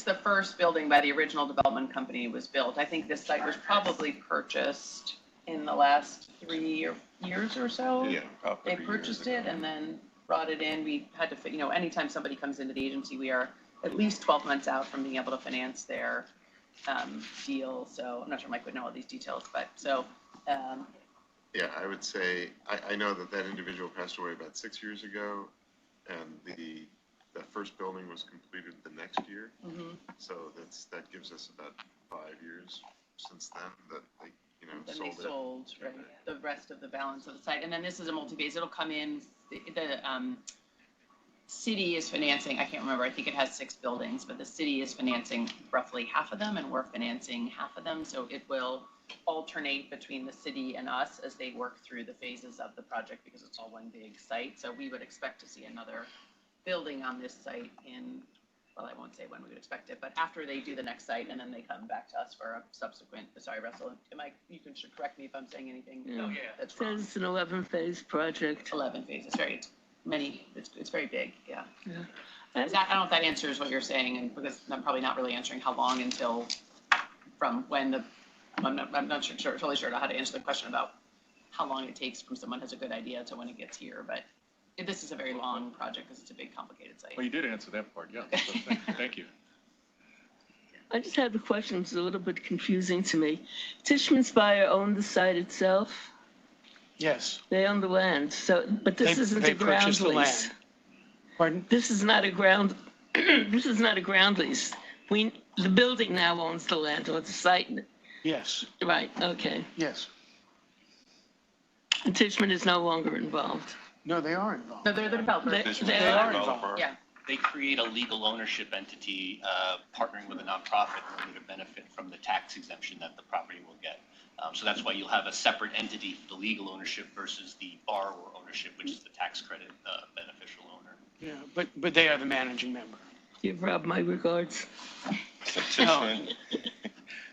the first building by the original development company was built, I think this site was probably purchased in the last 3 years or so. Yeah, They purchased it and then brought it in. We had to, anytime somebody comes into the agency, we are at least 12 months out from being able to finance their deal. So I'm not sure Mike would know all these details, but so. Yeah, I would say, I know that individual passed away about 6 years ago, and the first building was completed the next year. Mm-hmm. So that gives us about 5 years since then that they, then sold they sold right, the rest of the balance of the site. And then this is a multi-phase. It'll come in, the city is financing, I can't remember, I think it has 6 buildings, but the city is financing roughly half of them and we're financing half of them. So it will alternate between the city and us as they work through the phases of the project because it's all one big site. So we would expect to see another building on this site in, well, I won't say when we would expect it, but after they do the next site and then they come back to us for a subsequent, sorry, Russell, you can correct me if I'm saying anything. Yeah. That's wrong. It's an 11-phase project. 11 phases, very many, it's very big, yeah. Yeah. I don't know if that answers what you're saying, and because I'm probably not really answering how long until, from when I'm not totally sure how to answer the question about how long it takes from someone has a good idea to when it gets here, but this is a very long project because it's a big, complicated site. Well, you did answer that part, yeah. So thank you. I just have a question. It's a little bit confusing to me. Tishman Speyer owned the site itself? Yes. They own the land, but this isn't a ground lease. Pardon? This is not a ground. This is not a ground lease. The building now owns the land or the site. Yes. Right. Okay. Yes. And Tishman is no longer involved. No, they are involved. No, they're the developer. They are involved. Yeah. They create a legal ownership entity, partnering with a nonprofit in order to benefit from the tax exemption that the property will get. So that's why you'll have a separate entity for the legal ownership versus the borrower ownership, which is the tax credit beneficial owner. Yeah, but they are the managing member. Give Rob my regards. So Tishman,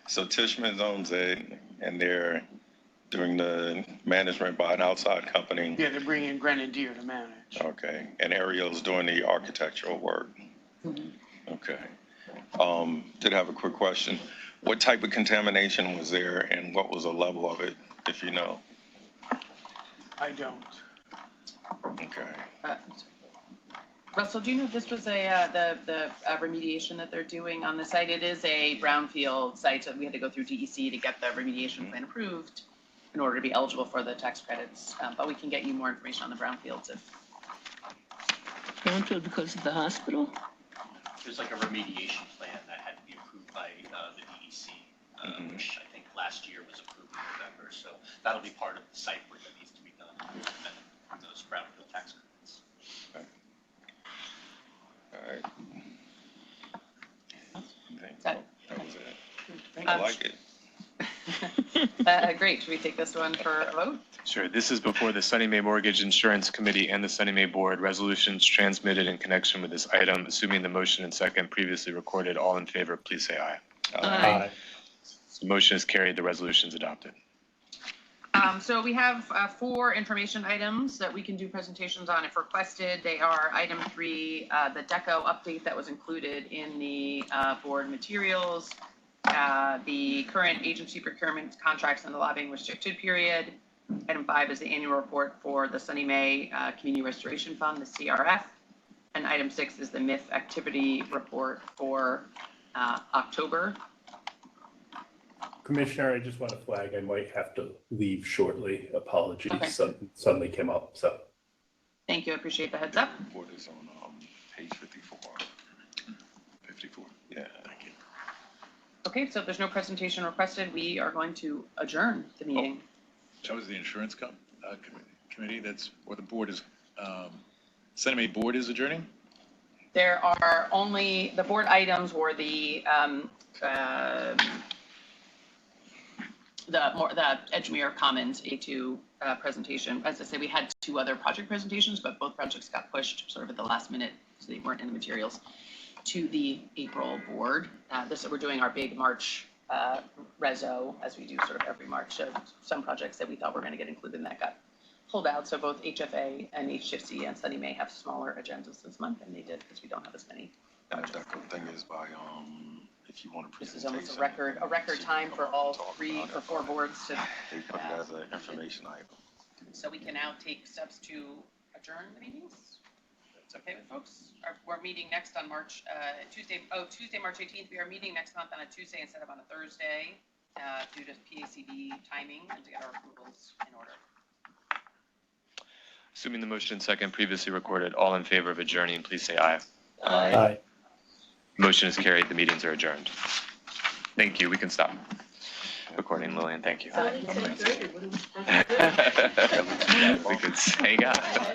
so Tishman owns it, and they're doing the management by an outside company. Yeah, they're bringing Grenadier to manage. Okay, and Ariel's doing the architectural work. Okay. Did have a quick question. What type of contamination was there, and what was the level of it, if you know? I don't. Okay. Russell, do you know if this was the remediation that they're doing on the site? It is a brownfield site, so we had to go through DEC to get the remediation plan approved in order to be eligible for the tax credits. But we can get you more information on the brownfields if. Brownfield because of the hospital? There's like a remediation plan that had to be approved by the DEC, which I think last year was approved in November. So that'll be part of the site work that needs to be done and those brownfield tax credits. All right. That was it. I like it. Great. Should we take this one for a vote? Sure. This is before the Sunny Mae Mortgage Insurance Committee and the Sunny Mae Board. Resolutions transmitted in connection with this item. Assuming the motion and second previously recorded, all in favor, please say aye. Aye. The motion is carried. The resolution is adopted. So we have 4 information items that we can do presentations on if requested. They are item 3, the DECO update that was included in the board materials, the current agency procurement contracts and the lobbying restricted period. Item 5 is the annual report for the Sunny Mae Community Restoration Fund, the CRF. And item 6 is the MIF activity report for October. Commissioner, I just want to flag I might have to leave shortly. Apologies. Okay. Suddenly came up. So Thank you. I appreciate the heads up. Report is on page 54. 54. Yeah. Thank you. Okay, so if there's no presentation requested, we are going to adjourn the meeting. That was the insurance committee. That's or the board is. Sunny Mae Board is adjourning. There are only the board items were the Edgemere Commons A2 presentation. As I say, we had 2 other project presentations, but both projects got pushed sort of at the last minute, so they weren't in the materials, to the April board. We're doing our big March reso, as we do sort of every March. So some projects that we thought were going to get included in that got pulled out. So both HFA and HTFC and Sunny Mae have smaller agendas this month, and they did because we don't have as many. And the DECO thing is by if you want to. This is almost a record time for all 3 or 4 boards to. They put it as an information item. So we can now take steps to adjourn the meetings. That's okay with folks. We're meeting next on Tuesday, March 18th. We are meeting next month on a Tuesday instead of on a Thursday due to PACB timing and to get our approvals in order. Assuming the motion and second previously recorded, all in favor of adjourning, please say aye. Aye. Motion is carried. The meetings are adjourned. Thank you. We can stop recording, Lillian. Thank you. We could hang out.